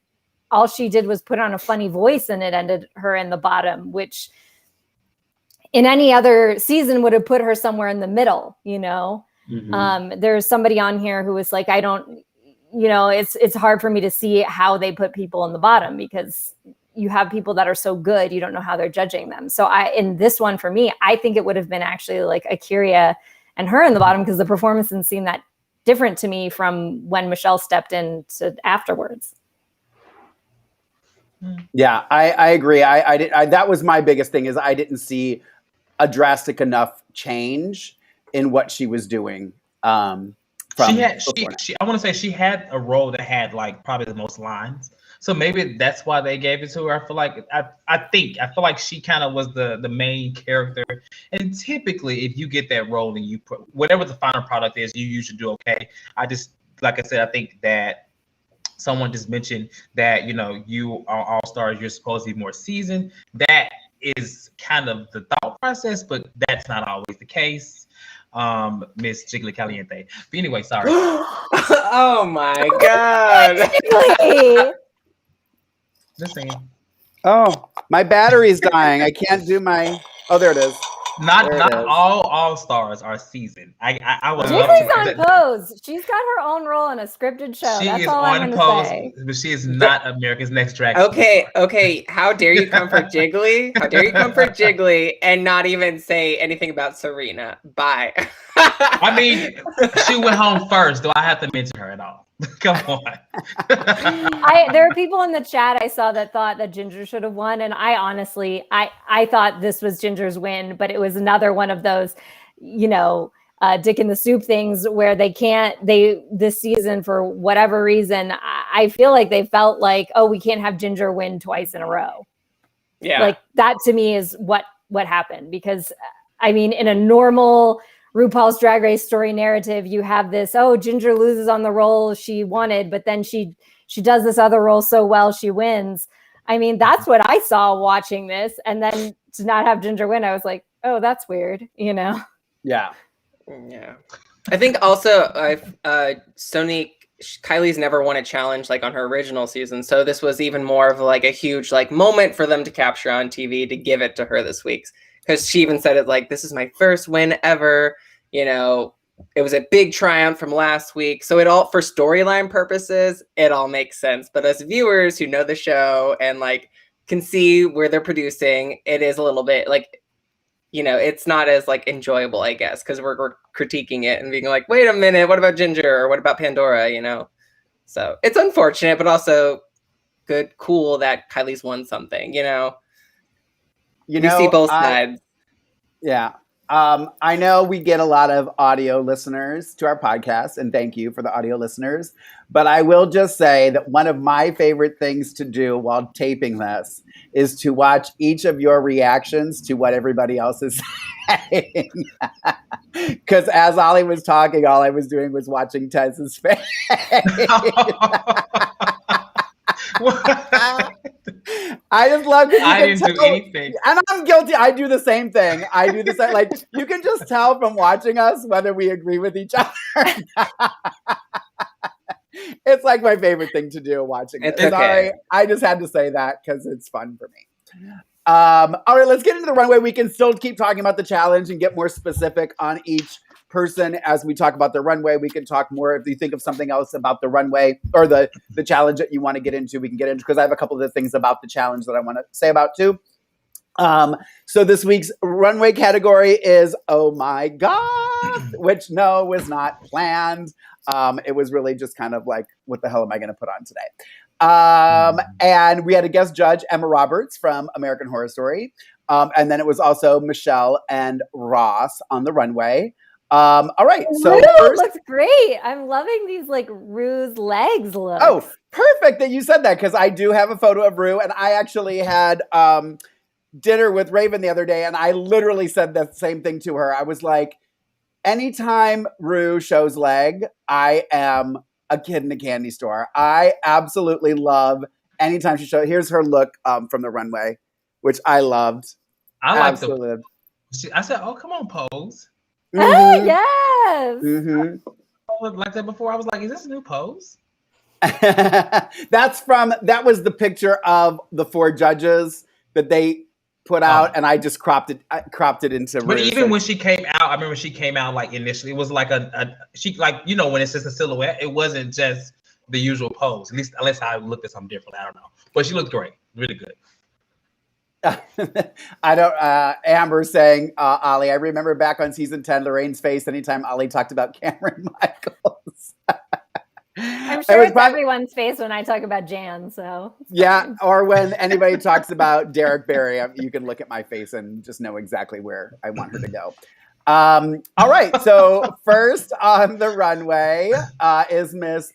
all she did was put on a funny voice and it ended her in the bottom, which in any other season would have put her somewhere in the middle, you know? Mm-hmm. There's somebody on here who was like, it's hard for me to see how they put people in the bottom because you have people that are so good, you don't know how they're judging them. So in this one for me, I think it would have been actually like Akira and her in the bottom because the performance didn't seem that different to me from when Michelle stepped in to afterwards. Yeah, I agree. That was my biggest thing is I didn't see a drastic enough change in what she was doing. I want to say she had a role that had like probably the most lines. So maybe that's why they gave it to her. I feel like I feel like she kind of was the main character. And typically, if you get that role and you put whatever the final product is, you usually do okay. Like I said, I think that someone just mentioned that, you know, you are All-Stars, you're supposed to be more seasoned. That is kind of the thought process, but that's not always the case. Miss Jiggly Caliente. But anyway, sorry. Oh my god. Just saying. Oh, my battery's dying. I can't do my. Oh, there it is. Not all stars are seasoned. I would love Jiggly's to. on Pose. She's got her own role in a scripted show. She That's is all I'm on gonna Pose, say. but she is not America's Next Drag. Okay. How dare you come for Jiggly? How dare you come for Jiggly and not even say anything about Serena? Bye. I mean, she went home first. Do I have to mention her at all? Come on. There are people in the chat I saw that thought that Ginger should have won, and I honestly, I thought this was Ginger's win, but it was another one of those, dick in the soup things where this season for whatever reason, I feel like they felt like, oh, we can't have Ginger win twice in a row. Yeah, like that to me is what happened, because I mean, in a normal RuPaul's Drag Race story narrative, you have this, oh, Ginger loses on the role she wanted, but then she does this other role so well she wins. I mean, that's what I saw watching this, and then to not have Ginger win, I was like, oh, that's weird, Yeah. Yeah. I think also Kylie's never won a challenge like on her original season, so this was even more of like a huge like moment for them to capture on TV to give it to her this week. Because she even said it like, this is my first win ever. It was a big triumph from last week. So it all, for storyline purposes, it all makes sense. But as viewers who know the show and like can see where they're producing, it is a little bit like, it's not as like enjoyable, I guess, because we're critiquing it and being like, wait a minute, what about Ginger? Or what about Pandora? So it's unfortunate, but also cool that Kylie's won something, You see both sides. Yeah. I know we get a lot of audio listeners to our podcast, and thank you for the audio listeners. But I will just say that one of my favorite things to do while taping this is to watch each of your reactions to what everybody else is saying. Because as Ollie was talking, all I was doing was watching Tez's face. I just love that I didn't do anything. And I'm guilty. I do the same thing. Like, you can just tell from watching us whether we agree with each other. It's like my favorite thing to do watching it. Okay. Sorry, I just had to say that because it's fun for me. All right, let's get into the runway. We can still keep talking about the challenge and get more specific on each person as we talk about the runway. We can talk more if you think of something else about the runway or the challenge that you want to get into. We can get into, because I have a couple of things about the challenge that I want to say about too. So this week's runway category is Oh My Goth, which no, was not planned. It was really just kind of like, what the hell am I going to put on today? And we had a guest judge, Emma Roberts from American Horror Story. And then it was also Michelle and Ross on the runway. All right. So Ru first, looks great. I'm loving these like Ru's legs look. Oh, perfect that you said that, because I do have a photo of Ru, and I actually had dinner with Raven the other day, and I literally said the same thing to her. I was like, anytime Ru shows leg, I am a kid in a candy store. I absolutely love anytime she shows. Here's her look from the runway, which I loved. I like I said, oh, come on, Pose. Mm-hmm. Oh, yes. Mm-hmm. Like that before. I was like, is this a new Pose? That was the picture of the 4 judges that they put out, and I just cropped it into. But even when she came out, I remember she came out like initially, it was like she like, when it's just a silhouette, it wasn't just the usual pose. At least unless I looked at something different, I don't know. But she looked great, really good. I don't. Amber saying, Ollie, I remember back on season 10, Lorraine's face anytime Ollie talked about Cameron Michaels. I'm sure it's everyone's face when I talk about Jan. So yeah, or when anybody talks about Derek Barry, you can look at my face and just know exactly where I want her to go. All right, so first on the runway is Miss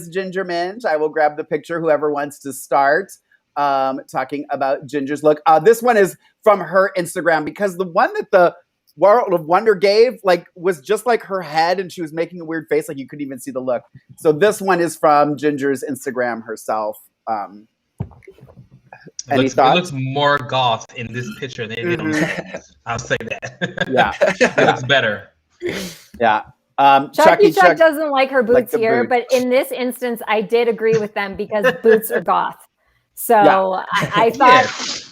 Ginger Minge. I will grab the picture. Whoever wants to start. Talking about Ginger's look. This one is from her Instagram, because the one that the World of Wonder gave was just like her head, and she was making a weird face, like you couldn't even see the look. So this one is from Ginger's Instagram herself. Any It thoughts? looks more goth in this picture than it did on the I'll say that. Yeah. It looks better. Yeah. Chucky Chuck Chuck doesn't like her boots like the here, boots. but in this instance, I did agree with them because boots are goth. So Yeah. I thought Yes.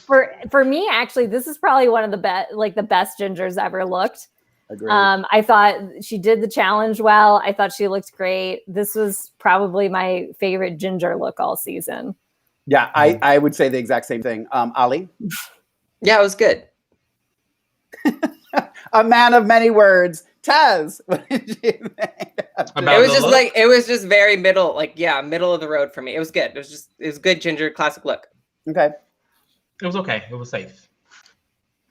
for me, actually, this is probably one of the best Gingers ever looked. Agreed. I thought she did the challenge well. I thought she looked great. This was probably my favorite Ginger look all season. Yeah, I would say the exact same thing. Ollie? Yeah, it was good. A man of many words. Tez, what did you think? About It was the just look? like it was just very middle, middle of the road for me. It was good. It was good Ginger classic look. Okay. It was okay. It was safe.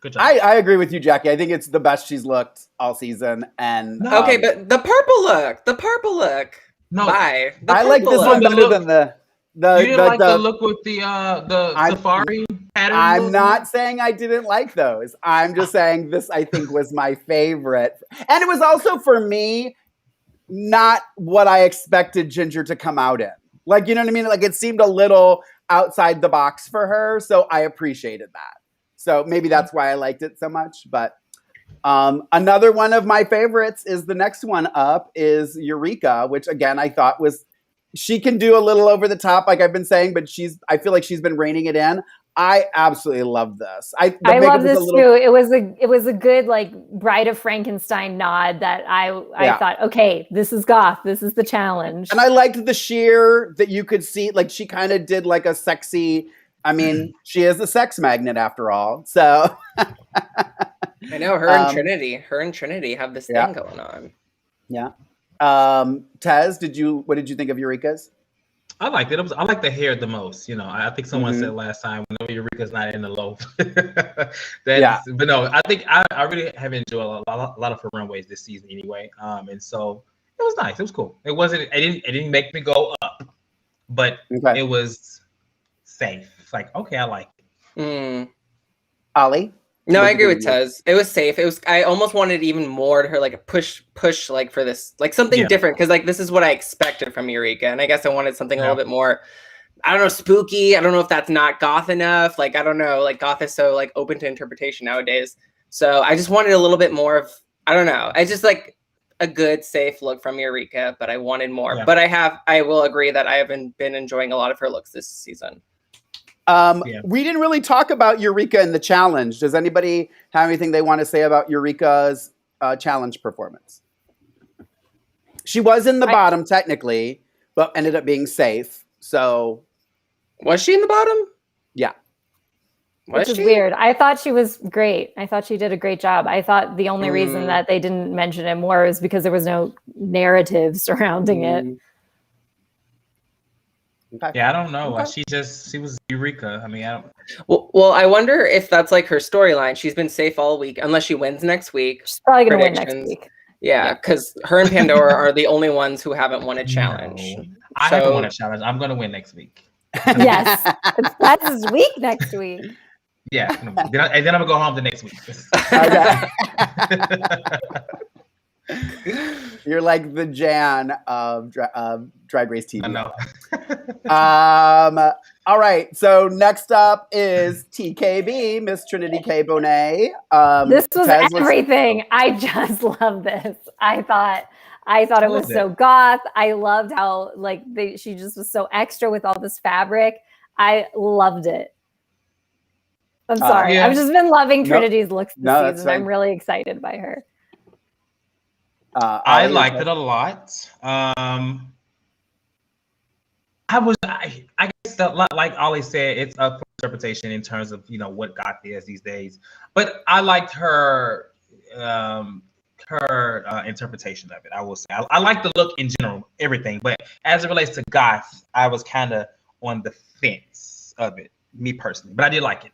Good job. I agree with you, Jackie. I think it's the best she's looked all season. And Okay, but the purple look. No. Bye. The I like purple this look. one The better look- than the you didn't like the look with the safari pattern? I'm look? not saying I didn't like those. I'm just saying this, I think, was my favorite. And it was also, for me, not what I expected Ginger to come out in. Like, you know what I mean? Like, it seemed a little outside the box for her, so I appreciated that. So maybe that's why I liked it so much. But another one of my favorites is the next one up is Eureka, which, again, I thought was... She can do a little over the top, like I've been saying, but I feel like she's been reining it in. I absolutely love this. I love this too. It was a good like Bride of Frankenstein nod that I thought, okay, this is goth. This is the challenge. And I liked the sheer that you could see. Like she kind of did like a sexy. I mean, she is a sex magnet after all. So I know her and Trinity. Her and Trinity have this thing going on. Yeah. Tez, what did you think of Eureka's? I liked it. I like the hair the most. You know, I think someone said last time, whenever Eureka's not in the loaf. But no, I think I really have enjoyed a lot of her runways this season anyway. And so it was nice. It was cool. It didn't make me go up, but it was safe. It's like, okay, I like it. Ollie? No, I agree with Tez. It was safe. I almost wanted even more to her, like a push like for this, like something different. Cause like, this is what I expected from Eureka. And I guess I wanted something a little bit more, I don't know, spooky. I don't know if that's not goth enough. Like, I don't know, like goth is so like open to interpretation nowadays. So I just wanted a little bit more of, I don't know. I just like a good, safe look from Eureka, but I wanted more. Yeah. But I will agree that I haven't been enjoying a lot of her looks this season. We didn't really talk about Eureka in the challenge. Does anybody have anything they want to say about Eureka's challenge performance? She was in the bottom technically, but ended up being safe. So, was she in the bottom? Yeah. Which is weird. I thought she was great. I thought she did a great job. I thought the only reason that they didn't mention it more is because there was no narrative surrounding it. Okay. Yeah, I don't know. Okay. She was Eureka. I mean, I don't. Well, I wonder if that's like her storyline. She's been safe all week, unless she wins next week. She's probably gonna win next week. Yeah, because her and Pandora are the only ones who haven't won a challenge. No. I haven't won a challenge. I'm gonna win next week. Yes, that's his week next week. Yeah, and then I'm gonna go home the next week. You're like the Jan of Drag Race TV. I know. All right. So next up is TKB, Miss Trinity K Bonnet. This was everything. I just love this. I thought it was so goth. I loved how like she just was so extra with all this fabric. I loved it. I'm sorry. I've just been loving Trinity's looks this season. I'm really excited by her. I liked it a lot. I guess like Ollie said, it's up for interpretation in terms of what goth is these days. But I liked her interpretation of it. I will say I like the look in general, everything. But as it relates to goth, I was kind of on the fence of it, me personally. But I did like it.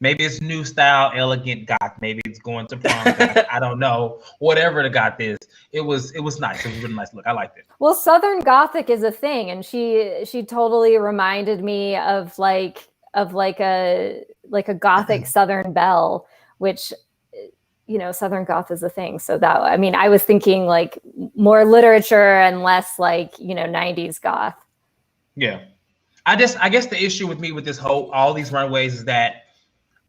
Maybe it's new style, elegant goth. Maybe it's going to prom goth. I don't know. Whatever the goth is, it was nice. It was a really nice look. I liked it. Well, Southern Gothic is a thing, and she totally reminded me of like a Gothic Southern belle, which Southern Goth is a thing. So I was thinking like more literature and less like 90s goth. Yeah. I guess the issue with me with all these runways is that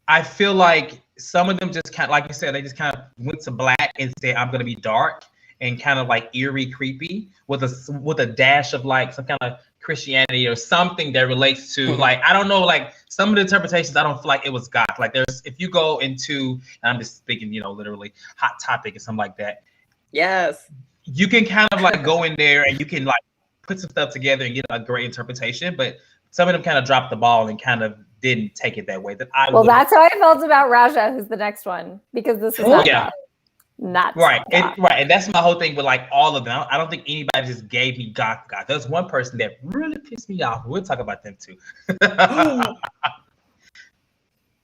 I feel like some of them just kind of, like you said, they just kind of went to black and said, I'm going to be dark and kind of like eerie, creepy with a dash of like some kind of Christianity or something that relates to like, I don't know, like some of the interpretations, I don't feel like it was goth. Like if you go into, and I'm just thinking, literally Hot Topic or something like that. Yes. You can kind of like go in there and you can like put some stuff together and get a great interpretation, but some of them kind of dropped the ball and kind of didn't take it that way. That's how I felt about Raja, who's the next one, because this is not right. And that's my whole thing with like all of them. I don't think anybody just gave me goth. There's one person that really pissed me off. We'll talk about them too.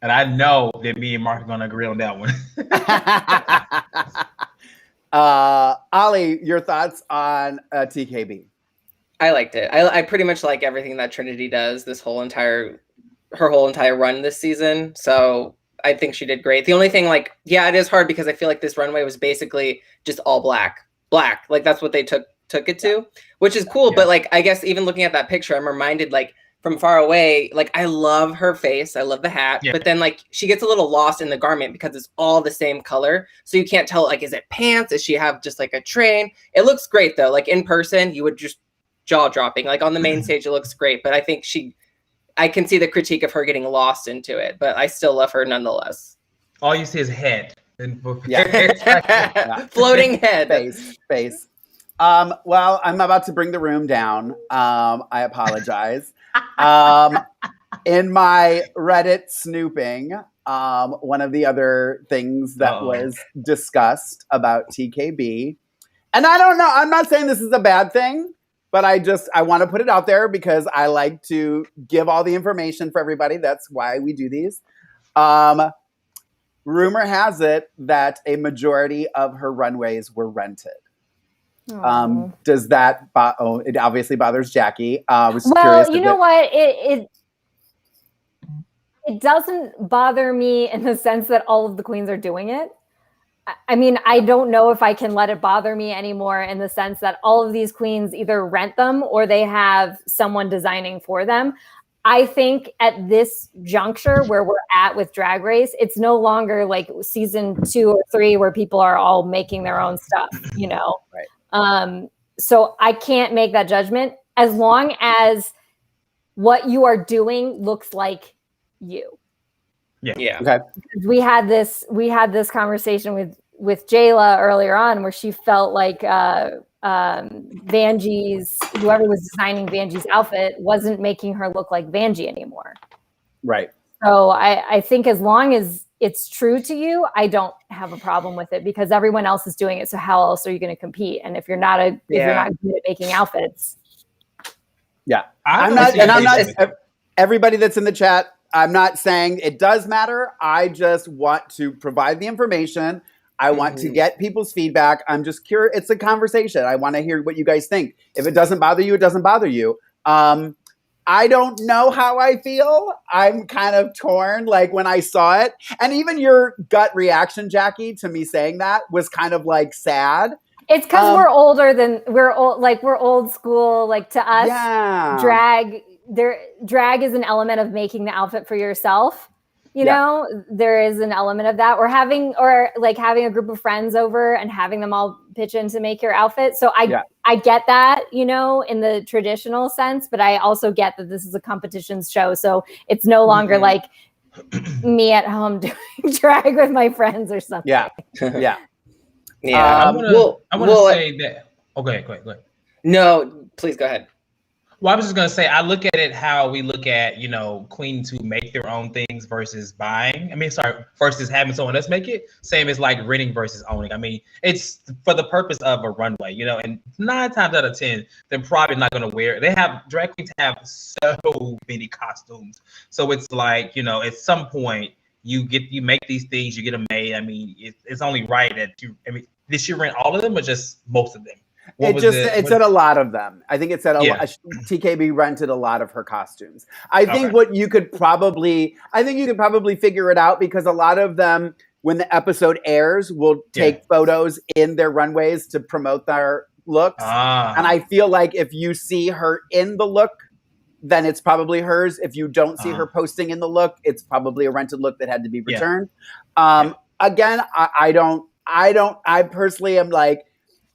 And I know that me and Mark are gonna agree on that one. Ollie, your thoughts on TKB? I liked it. I pretty much like everything that Trinity does her whole entire run this season. So I think she did great. The only thing, like, it is hard because I feel like this runway was basically just all black. Like that's what they took it to, which is cool. Yeah. But like, I guess even looking at that picture, I'm reminded like from far away, like I love her face. I love the hat, but then like she gets a little lost in the garment because it's all the same color. So you can't tell, like, is it pants? Does she have just like a train? It looks great though. Like in person, you would just jaw dropping. Like on the main stage, it looks great. But I think I can see the critique of her getting lost into it, but I still love her nonetheless. All you see is head. Floating head. Face. Well, I'm about to bring the room down. I apologize. In my Reddit snooping, one of the other things that was discussed about TKB, and I don't know, I'm not saying this is a bad thing, but I want to put it out there because I like to give all the information for everybody. That's why we do these. Rumor has it that a majority of her runways were rented. Does that? It obviously bothers Jackie. I was curious. Well, you know what? It doesn't bother me in the sense that all of the queens are doing it. I mean, I don't know if I can let it bother me anymore in the sense that all of these queens either rent them or they have someone designing for them. I think at this juncture where we're at with Drag Race, it's no longer like season 2 or 3 where people are all making their own stuff, Right. So I can't make that judgment as long as what you are doing looks like you. Yeah. Okay. We had this conversation with Jayla earlier on where she felt like Vanjie's, whoever was designing Vanjie's outfit wasn't making her look like Vanjie anymore. Right. So I think as long as it's true to you, I don't have a problem with it because everyone else is doing it. So how else are you going to compete? And if you're not good at making outfits. Yeah. I'm not, everybody that's in the chat, I'm not saying it does matter. I just want to provide the information. I want to get people's feedback. I'm just curious. It's a conversation. I want to hear what you guys think. If it doesn't bother you, it doesn't bother you. I don't know how I feel. I'm kind of torn. Like when I saw it, and even your gut reaction, Jackie, to me saying that was kind of like sad. It's because we're older than we're old school. Like to us, drag is an element of making the outfit for yourself. You know, there is an element of that, or having a group of friends over and having them all pitch in to make your outfit. So I get that, in the traditional sense, but I also get that this is a competitions show. So it's no longer like me at home doing drag with my friends or something. Yeah. I want to say that. Okay, go ahead. No, please go ahead. Well, I was just going to say, I look at it how we look at, queens who make their own things versus buying. Versus having someone else make it. Same as like renting versus owning. I mean, it's for the purpose of a runway, and 9 times out of 10, they're probably not going to wear it. Drag queens have so many costumes. So it's like, at some point, you make these things, you get them made. I mean, it's only right that did you rent all of them or just most of them? It said a lot of them. I think it said TKB rented a lot of her costumes. I think you could probably figure it out because a lot of them, when the episode airs, will take photos in their runways to promote their looks. And I feel like if you see her in the look then it's probably hers. If you don't see her posting in the look, it's probably a rented look that had to be returned. Again, I personally am like,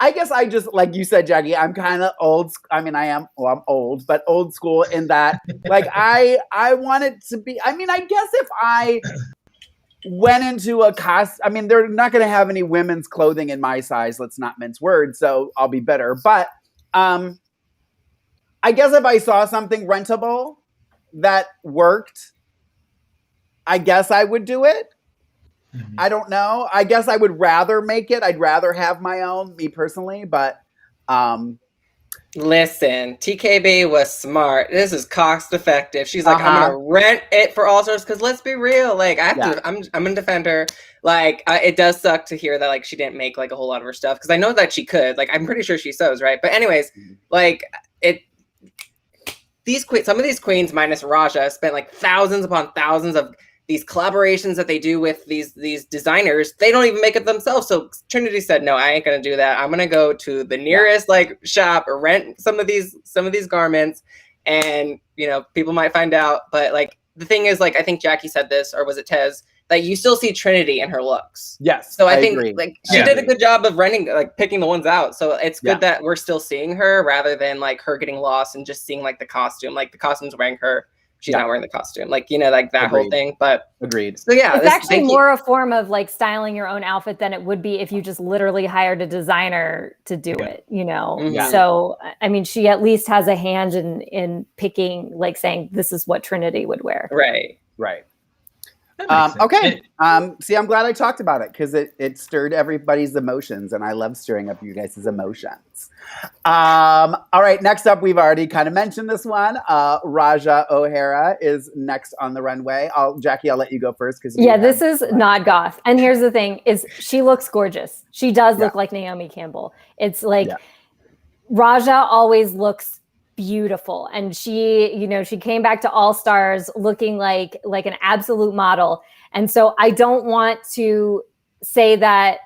I guess I just, like you said, Jackie, I'm kind of old. I mean, I'm old, but old school in that, like, I want it to be, I mean, I guess if I went into a I mean, they're not going to have any women's clothing in my size. Let's not mince words. So I'll be better. But I guess if I saw something rentable that worked, I guess I would do it. Mm-hmm. I don't know. I guess I would rather make it. I'd rather have my own, me personally, but listen, TKB was smart. This is cost effective. She's like, I'm gonna rent it for All Stars because let's be real. Like, I have to. I'm gonna defend her. Like, it does suck to hear that like she didn't make like a whole lot of her stuff because I know that she could. Like, I'm pretty sure she sews, right? But anyways, like some of these queens minus Raja spent like thousands upon thousands of these collaborations that they do with these designers. They don't even make it themselves. So Trinity said, no, I ain't gonna do that. I'm gonna go to the nearest like shop or rent some of these garments, and people might find out. But like the thing is, like, I think Jackie said this, or was it Tez, that you still see Trinity in her looks. Yes. So I think agree. Like she did a good job of picking the ones out. So it's good that we're still seeing her rather than like her getting lost and just seeing like the costume, like the costume's wearing her. She's not wearing the costume, like, like that whole thing. But agreed. So yeah, it's actually more a form of like styling your own outfit than it would be if you just literally hired a designer to do it, Mm-hmm. So, I mean, she at least has a hand in picking, like saying, this is what Trinity would wear. Right. Okay. See, I'm glad I talked about it because it stirred everybody's emotions, and I love stirring up you guys' emotions. All right. Next up, we've already kind of mentioned this one. Raja O'Hara is next on the runway. Jackie, I'll let you go first because this is not goth. And here's the thing: is she looks gorgeous. She does look like Naomi Campbell. It's like Raja always looks beautiful, and she came back to All Stars looking like an absolute model. And so I don't want to say that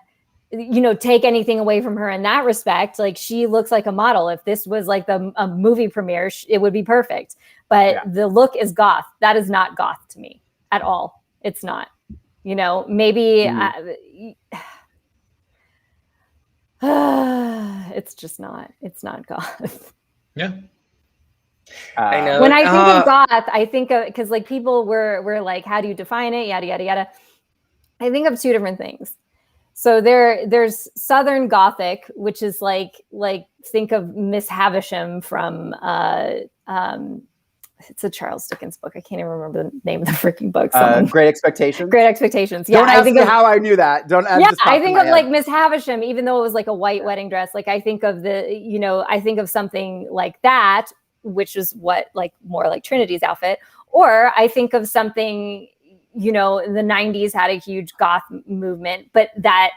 take anything away from her in that respect. Like, she looks like a model. If this was like a movie premiere, it would be perfect. But the look is goth. That is not goth to me at all. It's not. Maybe it's just not. It's not goth. Yeah. I know. When I think of goth, I think of, because like people were like, how do you define it? Yada yada yada. I think of two different things. So there's Southern Gothic, which is like think of Miss Havisham from it's a Charles Dickens book. I can't even remember the name of the freaking book. Great Expectations. Great Expectations. Yeah, don't ask me how I knew that. Don't. I think of like Miss Havisham, even though it was like a white wedding dress. Like I think of I think of something like that, which is what like more like Trinity's outfit, or I think of something, the 90s had a huge goth movement, but that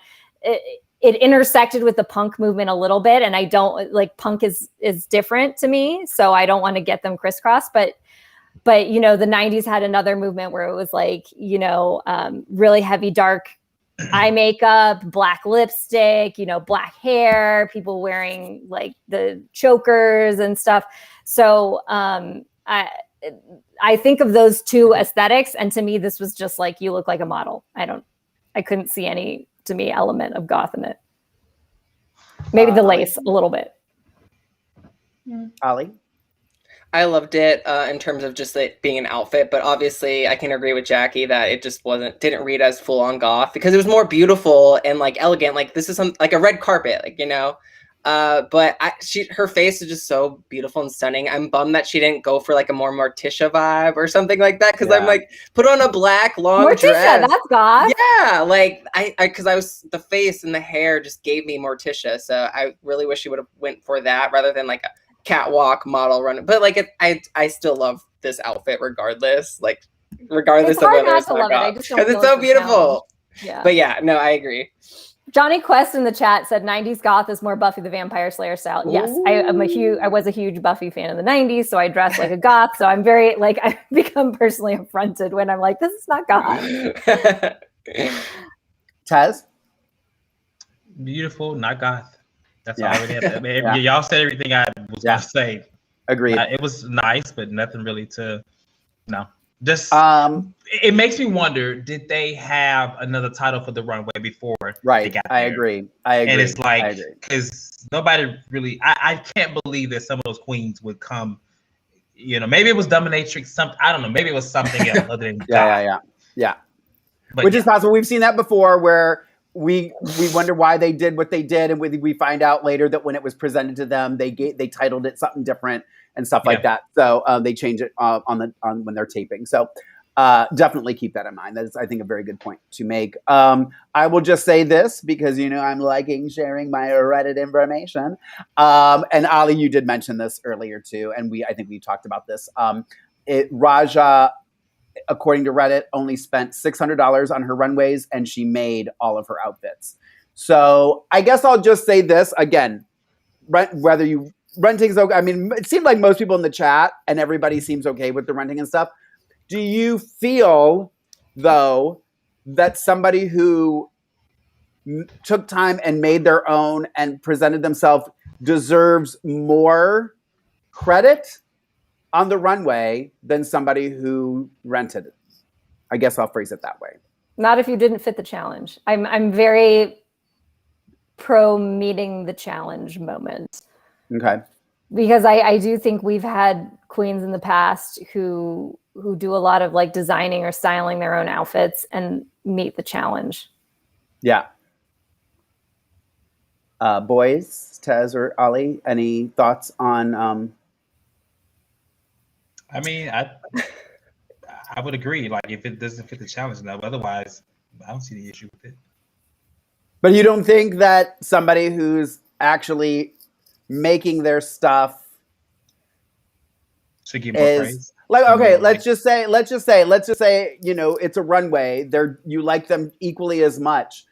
it intersected with the punk movement a little bit. And I don't like, punk is different to me. So I don't want to get them crisscrossed, but the 90s had another movement where it was like, really heavy, dark eye makeup, black lipstick, black hair, people wearing like the chokers and stuff. So I think of those two aesthetics, and to me, this was just like, you look like a model. I couldn't see any, to me, element of goth in it. Maybe the lace a little bit. Ollie? I loved it in terms of just it being an outfit, but obviously I can agree with Jackie that it just didn't read as full on goth because it was more beautiful and like elegant. Like this is like a red carpet, like, but her face is just so beautiful and stunning. I'm bummed that she didn't go for like a more Morticia vibe or something like that. Cause I'm like, put on a black long Morticia, dress. That's goth. Yeah. Like cause the face and the hair just gave me Morticia. So I really wish she would have went for that rather than like a catwalk model run. But like, I still love this outfit regardless. Like regardless of whether it's not goth. Cause it's so beautiful. Yeah. But yeah, no, I agree. Johnny Quest in the chat said 90s goth is more Buffy the Vampire Slayer style. Yes, I was a huge Buffy fan in the 90s, so I dressed like a goth. So I'm very like, I've become personally affronted when I'm like, this is not goth. Tez? Beautiful, not goth. That's all I really have to, y'all said everything I was going to say. Agreed. It was nice, but nothing really to, no. Just it makes me wonder, did they have another title for the runway before they got there? I agree. And it's like, because nobody really, I can't believe that some of those queens would come, you know, maybe it was dominatrix, something, I don't know, maybe it was something else other than yeah. But Which is possible. We've seen that before where we wonder why they did what they did, and we find out later that when it was presented to them, they titled it something different and stuff like that. So they change it on when they're taping. So definitely keep that in mind. That is, I think, a very good point to make. I will just say this because, you know, I'm liking sharing my Reddit information. And Ollie, you did mention this earlier too, and I think we talked about this. Raja, according to Reddit, only spent $600 on her runways, and she made all of her outfits. So I guess I'll just say this again: renting's okay. I mean, it seemed like most people in the chat and everybody seems okay with the renting and stuff. Do you feel, though, that somebody who took time and made their own and presented themselves deserves more credit on the runway than somebody who rented it? I guess I'll phrase it that way. Not if you didn't fit the challenge. I'm very pro meeting the challenge moment. Okay. Because I do think we've had queens in the past who do a lot of like designing or styling their own outfits and meet the challenge. Yeah. Boys, Tez or Ollie, any thoughts on I mean, I would agree. Like, if it doesn't fit the challenge enough, otherwise, I don't see the issue with it. But you don't think that somebody who's actually making their stuff should give more praise? Like, okay, let's just say, you know, it's a runway. You like them equally as much.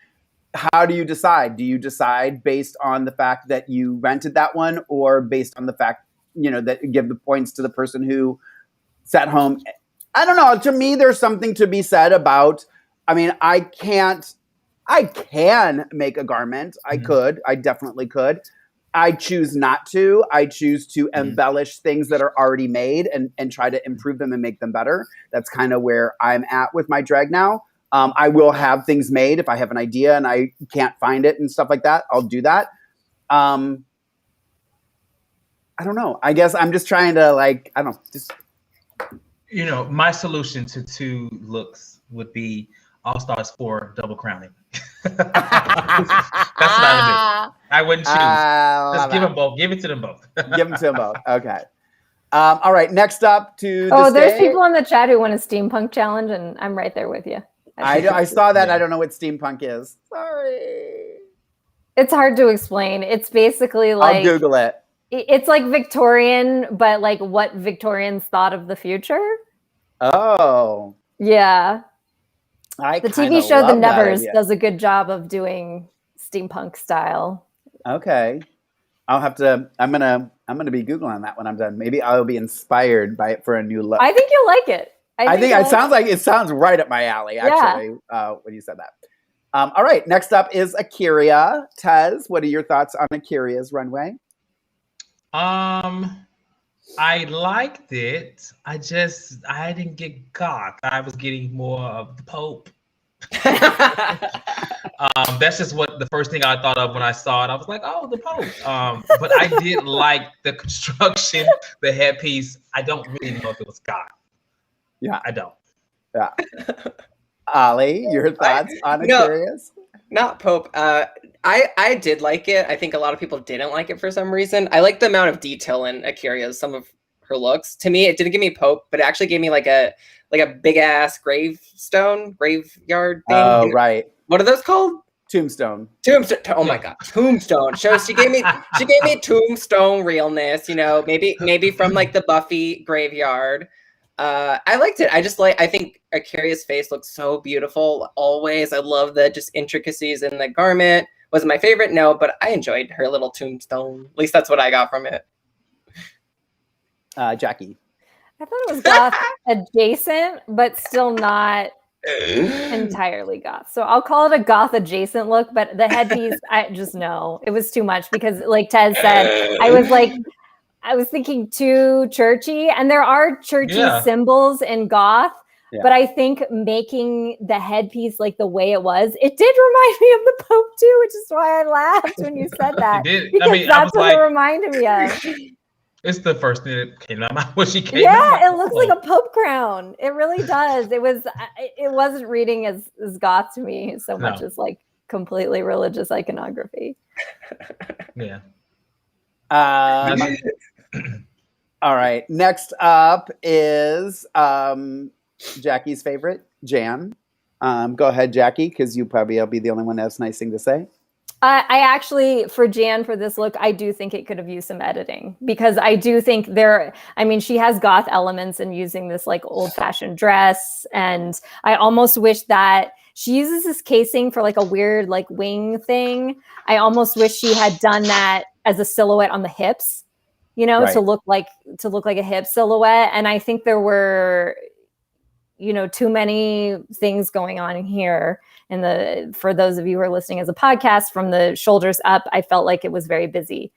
How do you decide? Do you decide based on the fact that you rented that one, or based on the fact, you know, that you give the points to the person who sat home? I don't know. To me, there's something to be said about, I mean, I can make a garment. I definitely could. I choose not to. I choose to embellish things that are already made and try to improve them and make them better. That's kind of where I'm at with my drag now. I will have things made if I have an idea and I can't find it and stuff like that. I'll do that. I don't know. I guess I'm just trying to, like, I don't know. Just, you know, my solution to 2 looks would be All Stars 4 double crowning. That's what I would do. I wouldn't choose. Just give them both. Give it to them both. Give them to them both. Okay. All right. Next up to there's people in the chat who want a steampunk challenge, and I'm right there with you. I saw that. Yeah. I don't know what steampunk is. Sorry. It's hard to explain. It's basically like, I'll Google it. It's like Victorian, but like what Victorians thought of the future. Oh. Yeah. The TV show The Nevers does a good job of doing steampunk style. Okay. I'm gonna be Googling that when I'm done. Maybe I'll be inspired by it for a new look. I think you'll like it. I think it sounds right up my alley, actually, when you said that. All right, next up is A'keria. Tez, what are your thoughts on Akiria's runway? I liked it. I didn't get goth. I was getting more of the Pope. That's just what the first thing I thought of when I saw it. I was like, oh, the Pope. But I did like the construction, the headpiece. I don't really know if it was goth. Yeah, I don't. Yeah. Ollie, your thoughts on A'keria's? Not Pope. I did like it. I think a lot of people didn't like it for some reason. I like the amount of detail in A'keria's, some of her looks. To me, it didn't give me Pope, but it actually gave me like a big ass graveyard thing. Oh, right. What are those called? Tombstone. Oh my god, Tombstone. So she gave me Tombstone realness. You know, maybe from like the Buffy graveyard. I liked it. I think A'keria's face looks so beautiful always. I love the just intricacies in the garment. Was it my favorite? No, but I enjoyed her little tombstone. At least that's what I got from it. Jackie. I thought it was goth adjacent, but still not entirely goth. So I'll call it a goth adjacent look, but the headpiece, I just know it was too much because, like Tez said, I was like, I was thinking too churchy, and there are churchy symbols in goth. Yeah. But I think making the headpiece like the way it was, it did remind me of the Pope too, which is why I laughed when you said that. It did. Because I mean, that's what it reminded me of. It's the first thing that came out when she came out. Yeah, it looks like a Pope crown. It really does. It wasn't reading as goth to me so much as like completely religious iconography. Yeah. All right. Next up is Jackie's favorite, Jan. Go ahead, Jackie, because you probably will be the only one that has nice thing to say. I actually, for Jan, for this look, I do think it could have used some editing, because I do think she has goth elements in using this like old-fashioned dress, and I almost wish that she uses this casing for like a weird like wing thing. I almost wish she had done that as a silhouette on the hips, to look like a hip silhouette. And I think there were, too many things going on here. For those of you who are listening as a podcast, from the shoulders up, I felt like it was very busy.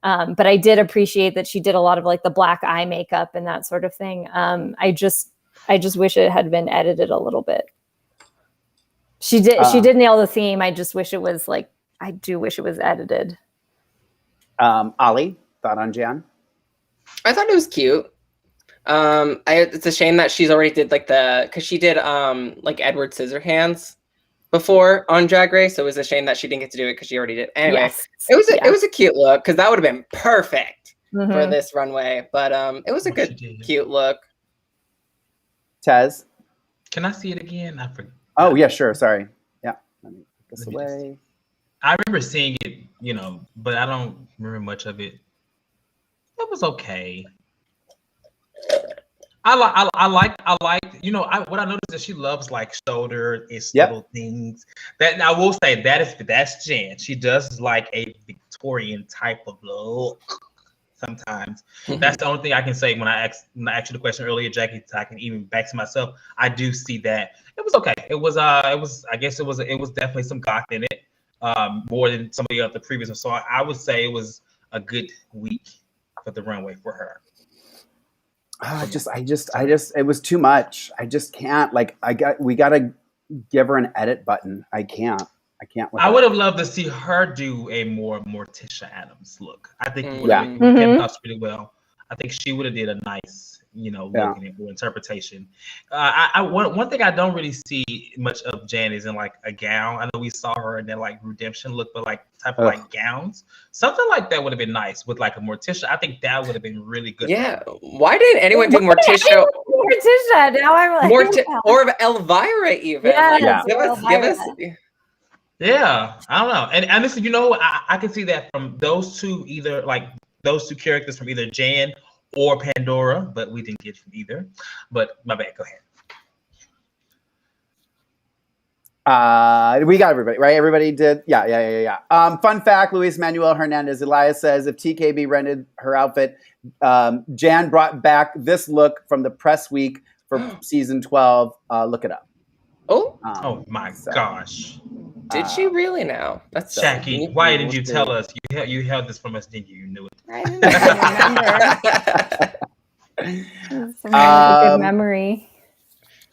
But I did appreciate that she did a lot of like the black eye makeup and that sort of thing. I just wish it had been edited a little bit. She did nail the theme. I just wish it was I do wish it was edited. Ollie, thought on Jan? I thought it was cute. It's a shame that she's already did because she did like Edward Scissorhands before on Drag Race, so it was a shame that she didn't get to do it because she already did. Anyway, yes. It was a cute look, because that would have been perfect for this runway. But it was a good, cute look. Tez, can I see it again? I forgot. Oh yeah, sure. Sorry. Yeah, let me put this away. I remember seeing it, but I don't remember much of it. It was okay. I like, what I noticed is she loves like shoulder and little things. That I will say that's Jan. She does like a Victorian type of look sometimes. That's the only thing I can say when I asked you the question earlier, Jackie, so I can even back to myself. I do see that. It was okay. It was definitely some goth in it. More than some of the other previous ones. So I would say it was a good week for the runway for her. It was too much. I just can't. We got to give her an edit button. I can't. I would have loved to see her do a more Morticia Addams look. I think it would have came across pretty well. I think she would have did a nice, look in it or interpretation. One thing I don't really see much of Jan is in like a gown. I know we saw her in that like redemption look, but like type of like gowns. Something like that would have been nice with like a Morticia. I think that would have been really good. Yeah. Why didn't anyone do Morticia? Morticia. Now I'm like or Elvira even. Yeah. Give us. Yeah, I don't know. And honestly, I can see that from those two, either like those two characters from either Jan or Pandora, but we didn't get from either. But my bad, go ahead. We got everybody, right? Everybody did? Yeah. Fun fact, Luis Manuel Hernandez Elias says, if TKB rented her outfit, Jan brought back this look from the press week for season 12. Look it up. Oh my gosh. Did she really now? That's Jackie, why didn't you tell us? You held this from us, didn't you? You knew it. I didn't remember. Good memory.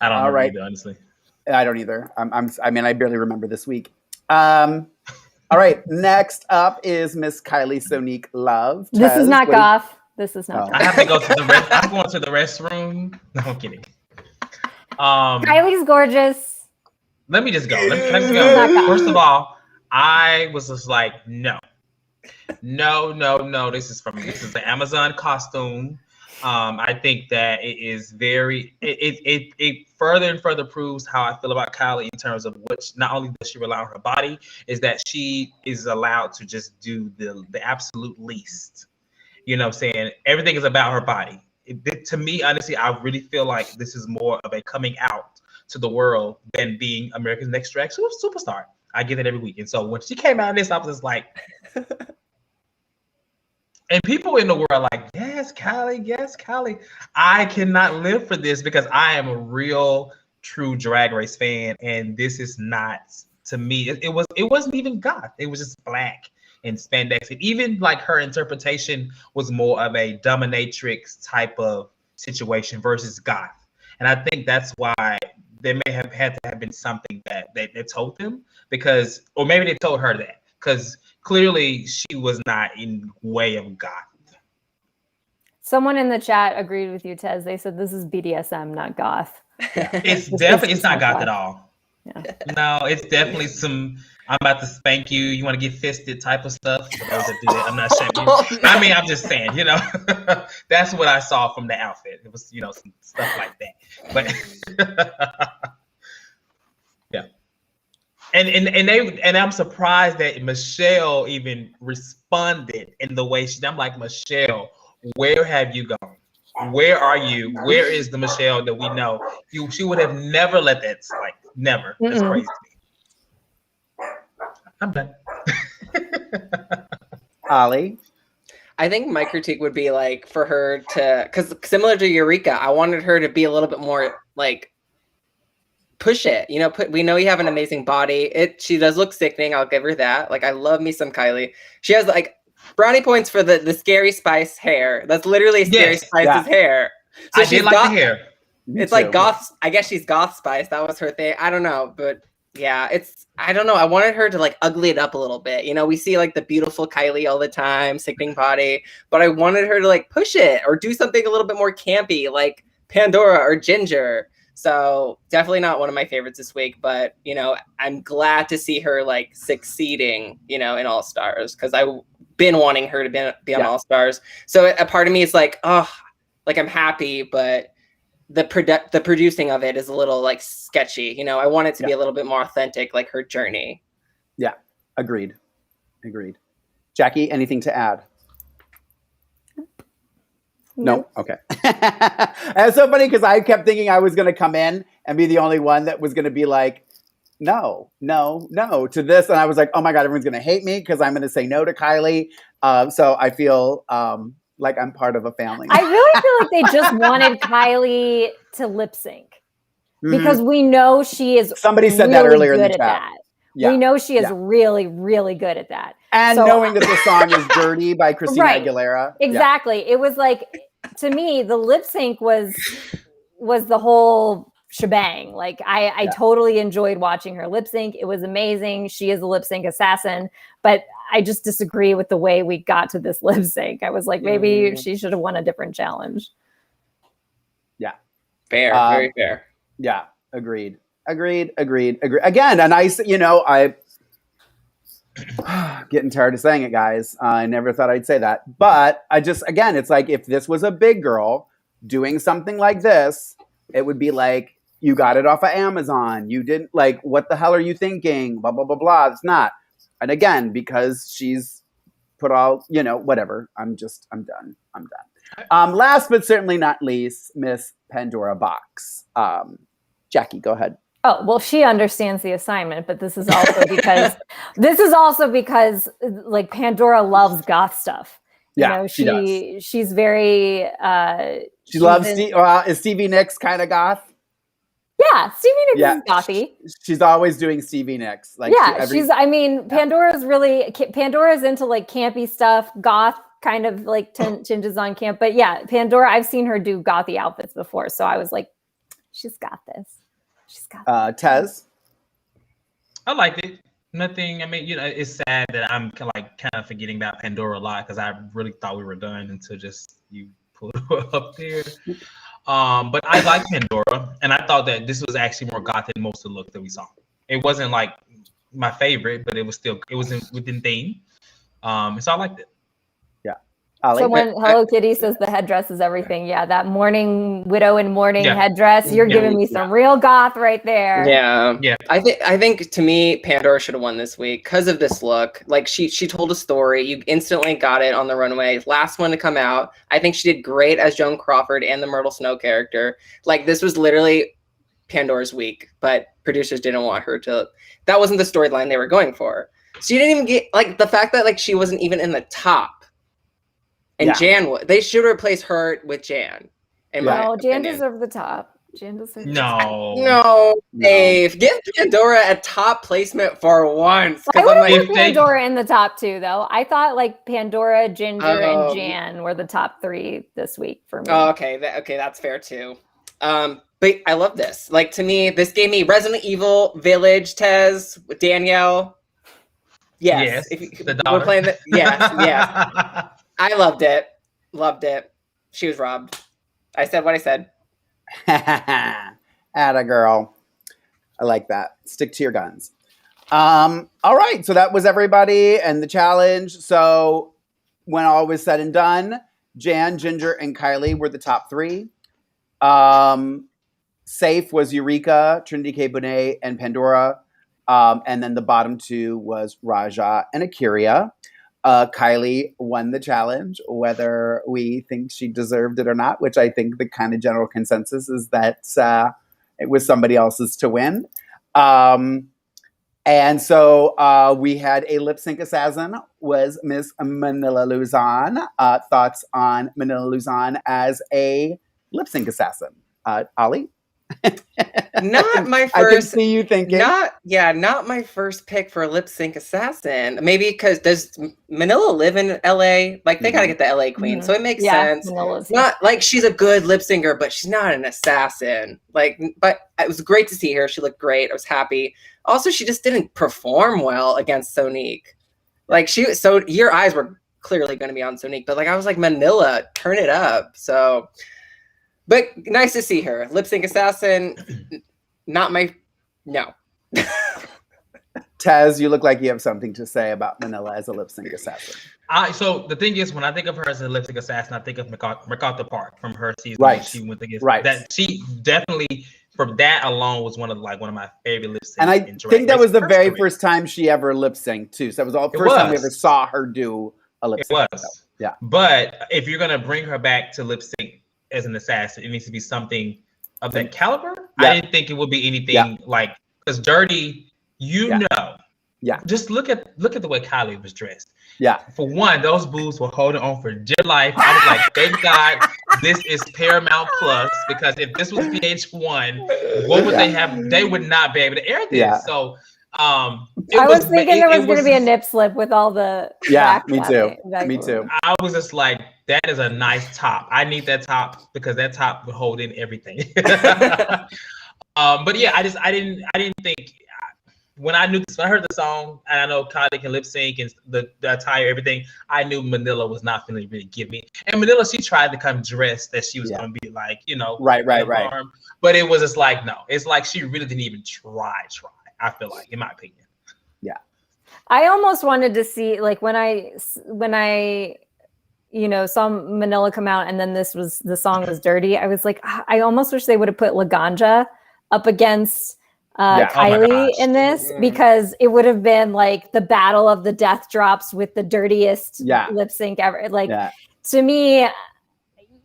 I don't know either, honestly. I don't either. I barely remember this week. All right, next up is Miss Kylie Sonique Love. This is not goth. This is not. I have to go to the I'm going to the restroom. No, I'm kidding. Kylie's gorgeous. Let me just go. Let me go. First of all, I was just like, no. This is the Amazon costume. I think that it is it further and further proves how I feel about Kylie in terms of which not only does she rely on her body, is that she is allowed to just do the absolute least. You know what I'm saying? Everything is about her body. To me, honestly, I really feel like this is more of a coming out to the world than being America's Next Drag Superstar. I get it every week. And so when she came out of this, I was just like, and people in the world are like, yes, Kylie. I cannot live for this because I am a real, true Drag Race fan. And this is not, to me, it wasn't even goth. It was just black. in spandex. And even like her interpretation was more of a dominatrix type of situation versus goth. And I think that's why there may have had to have been something that they told them, because, or maybe they told her that, because clearly she was not in way of goth. Someone in the chat agreed with you, Tez. They said this is BDSM, not goth. Yeah. It's definitely, it's not goth at all. Yeah. No, it's definitely some, I'm about to spank you, you want to get fisted type of stuff. For those that do that, I'm not shaming you. I mean, I'm just saying, you know, that's what I saw from the outfit. It was, you know, some stuff like that. But yeah. And I'm surprised that Michelle even responded in the way I'm like, Michelle, where have you gone? Where are you? Where is the Michelle that we know? She would have never let that slide. Never. That's crazy to me. I'm done. Ollie? I think my critique would be like for her to, because similar to Eureka, I wanted her to be a little bit more like push it. You know, we know you have an amazing body. She does look sickening. I'll give her that. Like, I love me some Kylie. She has like brownie points for the Scary Spice hair. That's literally Scary Spice's hair. So I did like the hair. It's like goth. I guess she's goth Spice. That was her thing. I don't know, but yeah, I don't know. I wanted her to like ugly it up a little bit. You know, we see like the beautiful Kylie all the time, sickening body, but I wanted her to like push it or do something a little bit more campy, like Pandora or Ginger. So definitely not one of my favorites this week, but you know, I'm glad to see her like succeeding, you know, in All Stars, because I've been wanting her to be on All Stars. So a part of me is like, oh, like I'm happy, but the producing of it is a little like sketchy. You know, I want it to be a little bit more authentic, like her journey. Yeah, agreed. Jackie, anything to add? No. Okay. It's so funny because I kept thinking I was going to come in and be the only one that was going to be like, no to this. And I was like, oh my God, everyone's going to hate me because I'm going to say no to Kylie. So I feel like I'm part of a family. I really feel like they just wanted Kylie to lip sync because we know she is. Somebody said that earlier in the chat. Yeah. We know she is really, really good at that. And so, knowing that the song is Dirty by Christina Aguilera. Exactly. Yeah. It was like, to me, the lip sync was the whole shebang. Like I totally enjoyed watching her lip sync. It was amazing. She is a lip sync assassin, but I just disagree with the way we got to this lip sync. I was like, maybe she should have won a different challenge. Yeah. Fair. Very fair. Yeah. Agreed. Again, and I getting tired of saying it, guys. I never thought I'd say that, but again, it's like, if this was a big girl doing something like this, it would be like, you got it off of Amazon. You didn't, like, what the hell are you thinking? Blah, blah, blah, blah. It's not. And again, because she's put all, whatever. I'm done. Last but certainly not least, Miss Pandora Boxx. Jackie, go ahead. Oh, well, she understands the assignment, but this is also because like Pandora loves goth stuff. She does. She's very she loves is Stevie Nicks kind of goth? Yeah, Stevie Nicks is gothy. She's always doing Stevie Nicks. Like Pandora's into like campy stuff, goth kind of like tinges on camp. But yeah, Pandora, I've seen her do gothy outfits before, so I was like, she's got this. Tez? I liked it. Nothing. I mean, it's sad that I'm kind of forgetting about Pandora a lot because I really thought we were done until just you pulled her up there. But I like Pandora, and I thought that this was actually more goth than most of the look that we saw. It wasn't like my favorite, but it was within theme. So I liked it. Someone, Hello Kitty says the headdress is everything. Yeah, that widow in mourning headdress. You're giving me some real goth right there. Yeah. I think to me, Pandora should have won this week because of this look. Like she told a story. You instantly got it on the runway. Last one to come out. I think she did great as Joan Crawford and the Myrtle Snow character. Like this was literally Pandora's week, but producers didn't want her to. That wasn't the storyline they were going for. She didn't even get like the fact that like she wasn't even in the top. And Jan, they should replace her with Jan. Jan deserved the top. Jan deserves No, Dave. Give Pandora a top placement for once. I would have put If they- Pandora in the top 2, though. I thought like Pandora, Ginger, and Jan were the top 3 this week for me. Oh, okay, that's fair too. But I love this. Like, to me, this gave me Resident Evil Village, Tez with Danielle. Yes, the daughter. We're playing the yes. I loved it. She was robbed. I said what I said. Atta girl. I like that. Stick to your guns. All right. So that was everybody and the challenge. So when all was said and done, Jan, Ginger, and Kylie were the top 3. Safe was Eureka, Trinity K Bonnet, and Pandora. And then the bottom 2 was Raja and A'keria. Kylie won the challenge, whether we think she deserved it or not, which I think the kind of general consensus is that it was somebody else's to win. And so we had a lip sync assassin, was Miss Manila Luzon. Thoughts on Manila Luzon as a lip sync assassin? Ollie? Not my first. I can see you thinking. Not my first pick for a lip sync assassin. Maybe because does Manila live in LA? Like, they gotta get the LA queen, so it makes sense. Manila's not like she's a good lip syncer, but she's not an assassin. Like, but it was great to see her. She looked great. I was happy. Also, she just didn't perform well against Sonique. Like, so your eyes were clearly going to be on Sonique, but like I was like, Manila, turn it up. So. But nice to see her. Lip sync assassin, no. Tez, you look like you have something to say about Manila as a lip sync assassin. So the thing is, when I think of her as a lip sync assassin, I think of MacArthur Park from her season. Right. She went against that. She definitely, from that alone, was one of my favorite lip syncs. And I think that was the very first time she ever lip synced too. So that was the first time we ever saw her do a lip sync. It was. Yeah. But if you're gonna bring her back to lip sync as an assassin, it needs to be something of that caliber. Yeah. I didn't think it would be anything like, because Dirty, know. Yeah. Just look at the way Kylie was dressed. Yeah. For one, those boobs were holding on for dear life. I was like, thank God this is Paramount Plus, because if this was VH1, what would they have? They would not be able to air this. Yeah. So I was thinking there was going to be a nip slip with all the. Yeah, me too. Me too. I was just like, that is a nice top. I need that top because that top would hold in everything. But yeah, I didn't think when I heard the song, and I know Kylie can lip sync and the attire, everything, I knew Manila was not going to really give me. And Manila, she tried to come dressed that she was going to be like, right. But it was just like, no, it's like she really didn't even try. I feel like, in my opinion. Yeah. I almost wanted to see, like, when I saw Manila come out and then the song was Dirty, I was like, I almost wish they would have put Laganja up against Kylie in this, because it would have been like the battle of the death drops with the dirtiest lip sync ever. Like, to me,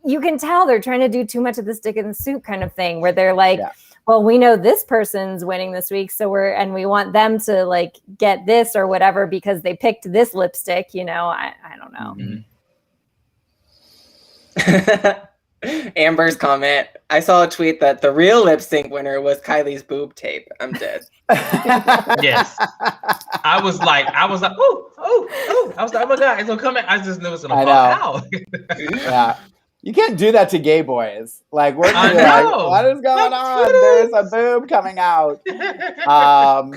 you can tell they're trying to do too much of the stick in the soup kind of thing, where they're like, well, we know this person's winning this week, so we want them to like get this or whatever because they picked this lipstick. I don't know. Mm-hmm. Amber's comment. I saw a tweet that the real lip sync winner was Kylie's boob tape. I'm dead. Yes. I was like, oh. I was like, oh my God, it's gonna come in. I just knew it was gonna fall out. Yeah. You can't do that to gay boys. Like, we're like, what is going on? There's a boob coming out. No.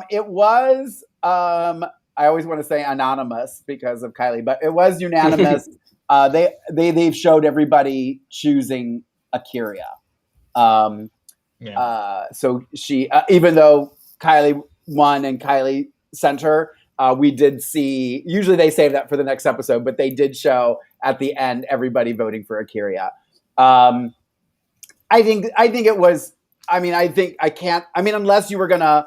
It was, I always want to say anonymous because of Kylie, but it was unanimous. They've showed everybody choosing A'keria. So she, even though Kylie won and Kylie sent her, we did see, usually they save that for the next episode, but they did show at the end everybody voting for A'keria. I think it was, unless you were going to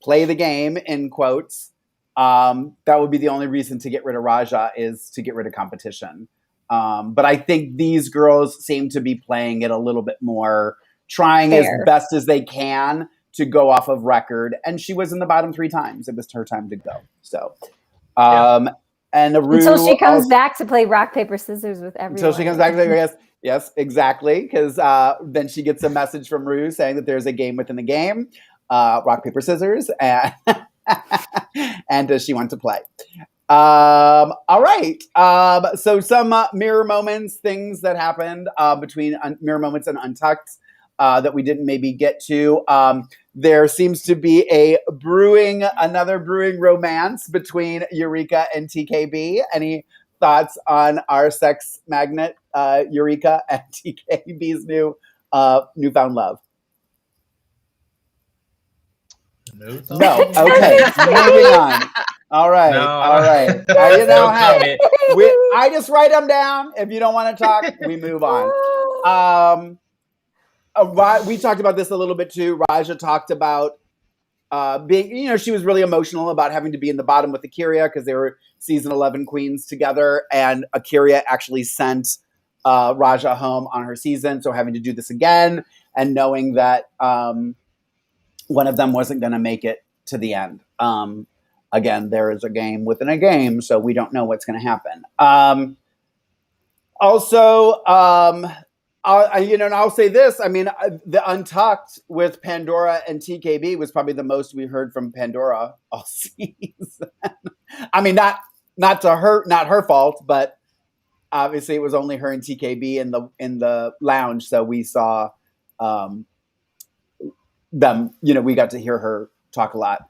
play the game in quotes, that would be the only reason to get rid of Raja, is to get rid of competition. But I think these girls seem to be playing it a little bit more, trying as best as they can to go off of record. And she was in the bottom 3 times. It was her time to go. So, and And until she comes back to play rock, paper, scissors with everyone. Until she comes back to yes, exactly. Because then she gets a message from Ru saying that there's a game within the game, rock, paper, scissors, and and does she want to play? All right. So some mirror moments, things that happened between mirror moments and Untucked that we didn't maybe get to. There seems to be another brewing romance between Eureka and TKB. Any thoughts on our sex magnet, Eureka, and TKB's newfound love? No. Okay. Moving on. All right. No, all right. You know, hey, I just write them down. If you don't want to talk, we move on. We talked about this a little bit too. Raja talked about being, she was really emotional about having to be in the bottom with Akira because they were season 11 queens together, and Akira actually sent Raja home on her season. So having to do this again and knowing that one of them wasn't going to make it to the end. Again, there is a game within a game, so we don't know what's going to happen. I'll say this. I mean, the Untucked with Pandora and TKB was probably the most we heard from Pandora all season. I mean, not her fault, but obviously it was only her and TKB in the lounge, so we saw them. We got to hear her talk a lot.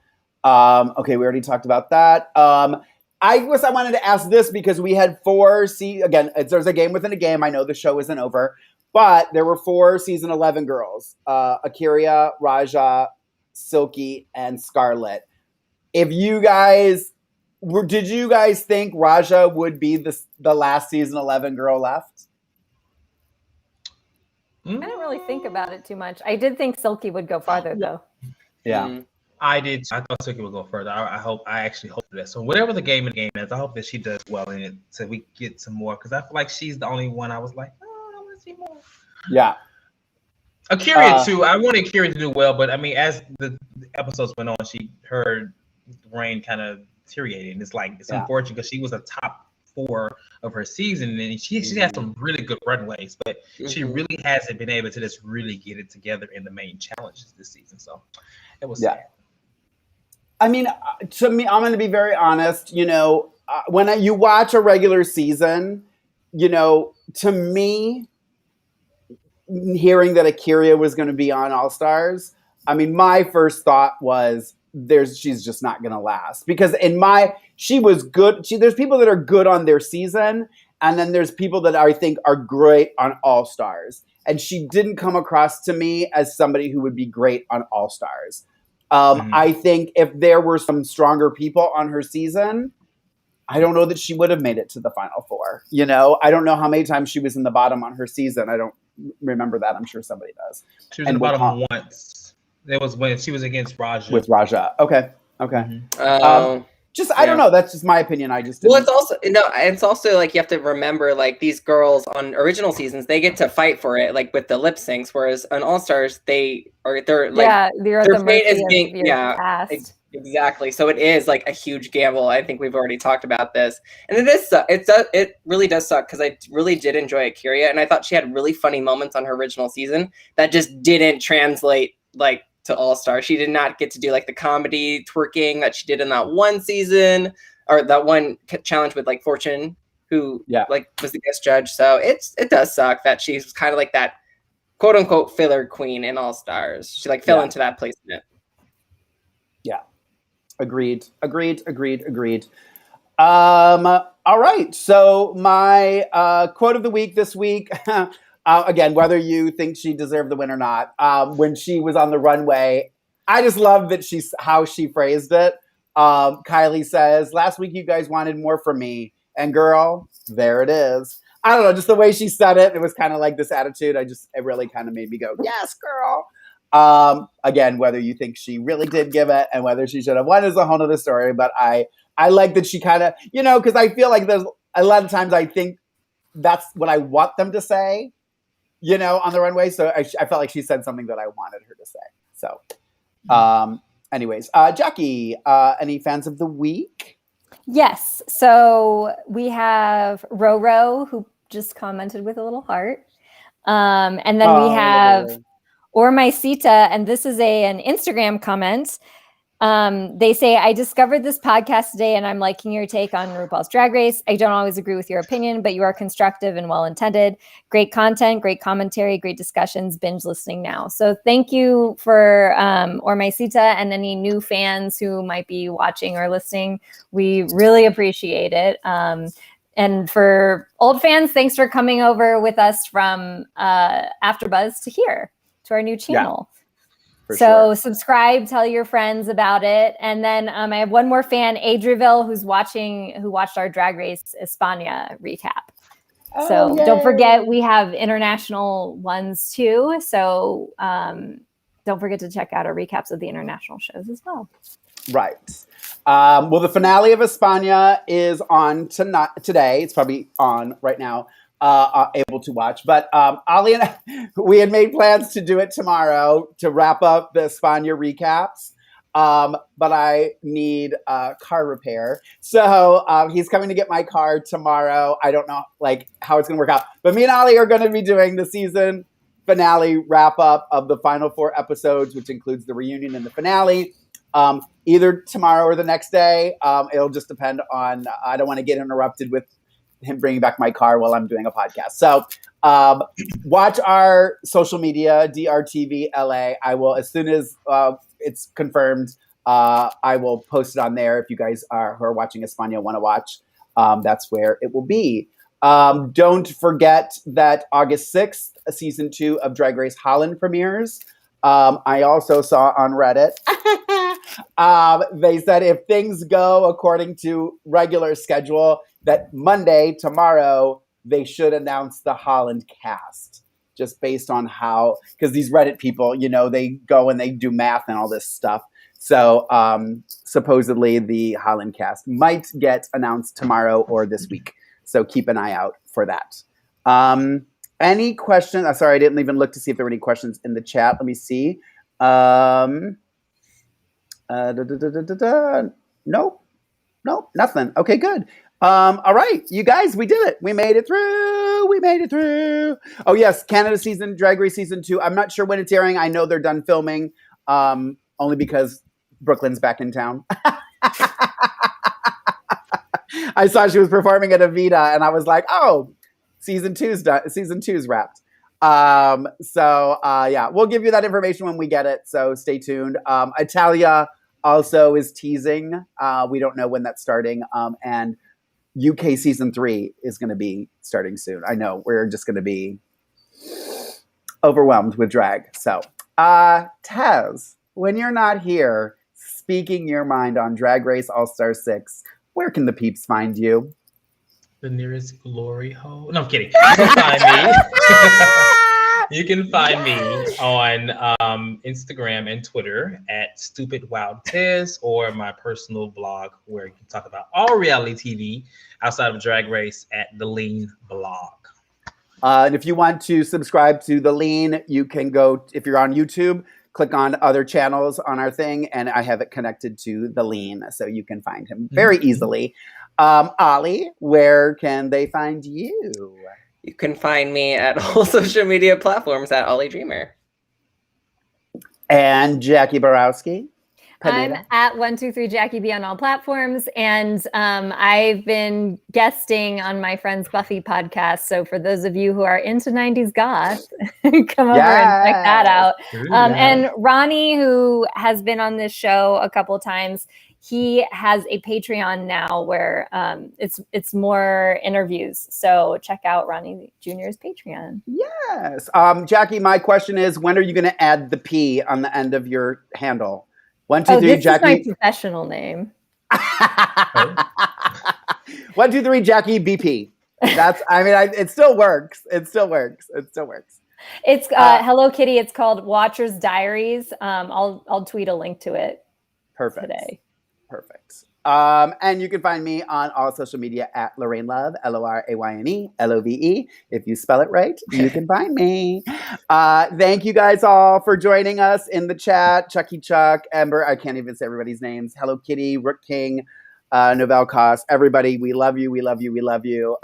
Okay, we already talked about that. I guess I wanted to ask this because we had there's a game within a game. I know the show isn't over, but there were 4 season 11 girls, Akira, Raja, Silky, and Scarlett. If you guys did you guys think Raja would be the last season 11 girl left? I didn't really think about it too much. I did think Silky would go farther though. Yeah. Mm-hmm. I did. I thought Silky would go further. I actually hope that. So whatever the game is, I hope that she does well in it so we get some more. Because I feel like she's the only one I was like, oh, I want to see more. Yeah. Akira too. I wanted Akira to do well, but I mean, as the episodes went on, her reign kind of deteriorated. It's unfortunate because she was a top 4 of her season, and she had some really good runways, but she really hasn't been able to just really get it together in the main challenges this season. So it was sad. I mean, to me, I'm going to be very honest. When you watch a regular season, to me, hearing that Akira was going to be on All Stars, I mean, my first thought was she's just not going to last because she was good. There's people that are good on their season, and then there's people that I think are great on All Stars, and she didn't come across to me as somebody who would be great on All Stars. I think if there were some stronger people on her season, I don't know that she would have made it to the Final 4. I don't know how many times she was in the bottom on her season. I don't remember that. I'm sure somebody does. She was in the bottom once. It was when she was against Raja. With Raja. Okay. Mm-hmm. I don't know. That's just my opinion. I just didn't. Well, it's also like you have to remember like these girls on original seasons, they get to fight for it like with the lip syncs, whereas on All Stars they're like their fate is being exactly. So it is like a huge gamble. I think we've already talked about this, and it really does suck because I really did enjoy Akira, and I thought she had really funny moments on her original season that just didn't translate like to All Star. She did not get to do like the comedy twerking that she did in that one season or that one challenge with like Fortune, who like was the guest judge. So it does suck that she's kind of like that quote unquote filler queen in All Stars. She like fell into that placement. Yeah. Agreed. All right. So my quote of the week this week, again, whether you think she deserved the win or not, when she was on the runway, I just love that how she phrased it. Kylie says, "Last week you guys wanted more from me, and girl, there it is." I don't know, just the way she said it. It was kind of like this attitude. It really kind of made me go, "Yes, girl." Again, whether you think she really did give it and whether she should have won is a whole other story. But I like that she kind of, because I feel like there's a lot of times I think that's what I want them to say. On the runway. So I felt like she said something that I wanted her to say. So anyways, Jackie, any fans of the week? Yes. So we have Roro, who just commented with a little heart. And then we have Or My Sita, and this is an Instagram comment. They say, I discovered this podcast today and I'm liking your take on RuPaul's Drag Race. I don't always agree with your opinion, but you are constructive and well-intended. Great content, great commentary, great discussions, binge listening now. So thank you for Or My Sita and any new fans who might be watching or listening. We really appreciate it. And for old fans, thanks for coming over with us from AfterBuzz to our new channel. Yeah. So subscribe, tell your friends about it. And then I have one more fan, Adrieville, who watched our Drag Race España recap. So don't forget, we have international ones too. So don't forget to check out our recaps of the international shows as well. Right. Well, the finale of España is on today. It's probably on right now. Able to watch, but Ollie and I, we had made plans to do it tomorrow to wrap up the España recaps, but I need car repair, so he's coming to get my car tomorrow. I don't know how it's gonna work out, but me and Ollie are going to be doing the season finale wrap up of the final 4 episodes, which includes the reunion and the finale, either tomorrow or the next day. It'll just depend on, I don't want to get interrupted with him bringing back my car while I'm doing a podcast. So watch our social media, DRTVLA. I will, as soon as it's confirmed, I will post it on there. If you guys who are watching España want to watch, that's where it will be. Don't forget that August 6th, season 2 of Drag Race Holland premieres. I also saw on Reddit, they said if things go according to regular schedule, that Monday, tomorrow, they should announce the Holland cast, just based on how, because these Reddit people, they go and they do math and all this stuff. So supposedly the Holland cast might get announced tomorrow or this week. So keep an eye out for that. Any questions? Sorry, I didn't even look to see if there were any questions in the chat. Let me see. Nope, nothing. Okay, good. All right, you guys, we did it. We made it through. Oh yes, Canada season, Drag Race season 2. I'm not sure when it's airing. I know they're done filming, only because Brooklyn's back in town. I saw she was performing at Avita, and I was like, oh, season 2's done. Season 2's wrapped. Yeah, we'll give you that information when we get it. So stay tuned. Italia also is teasing. We don't know when that's starting. And UK season 3 is going to be starting soon. I know we're just going to be overwhelmed with drag. So, Tez, when you're not here speaking your mind on Drag Race All-Star 6, where can the peeps find you? The nearest glory hole. No, I'm kidding. You can find me. You can find me on Instagram and Twitter at Stupid Wild Tez, or my personal blog where you can talk about all reality TV outside of Drag Race at The Lean Blog. And if you want to subscribe to The Lean, you can go, if you're on YouTube, click on other channels on our thing, and I have it connected to The Lean, so you can find him very easily. Ollie, where can they find you? You can find me at all social media platforms at Ollie Dreamer. And Jacque Borosski-PIneda. I'm at 123 Jackie B on all platforms, and I've been guesting on my friend's Buffy podcast. So for those of you who are into 90s goth, come over and check that out. And Ronnie, who has been on this show a couple times, he has a Patreon now where it's more interviews. So check out Ronnie Jr.'s Patreon. Yes. Jackie, my question is, when are you going to add the P on the end of your handle? 1, 2, 3, this Jackie. Is my professional name. 1, 2, 3, Jackie BP. It still works. It's Hello Kitty. It's called Watcher's Diaries. I'll tweet a link to it. Perfect. Today. Perfect. And you can find me on all social media at Lorayne Love, Lorayne Love. If you spell it right, you can find me. Thank you guys all for joining us in the chat. Chucky Chuck, Ember, I can't even say everybody's names. Hello Kitty, Rook King, Novell Cost, everybody, we love you. We love you. We love you.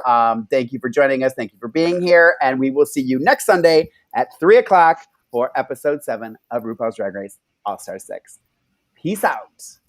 Thank you for joining us. Thank you for being here. And we will see you next Sunday at 3:00 for episode 7 of RuPaul's Drag Race All-Star 6. Peace out.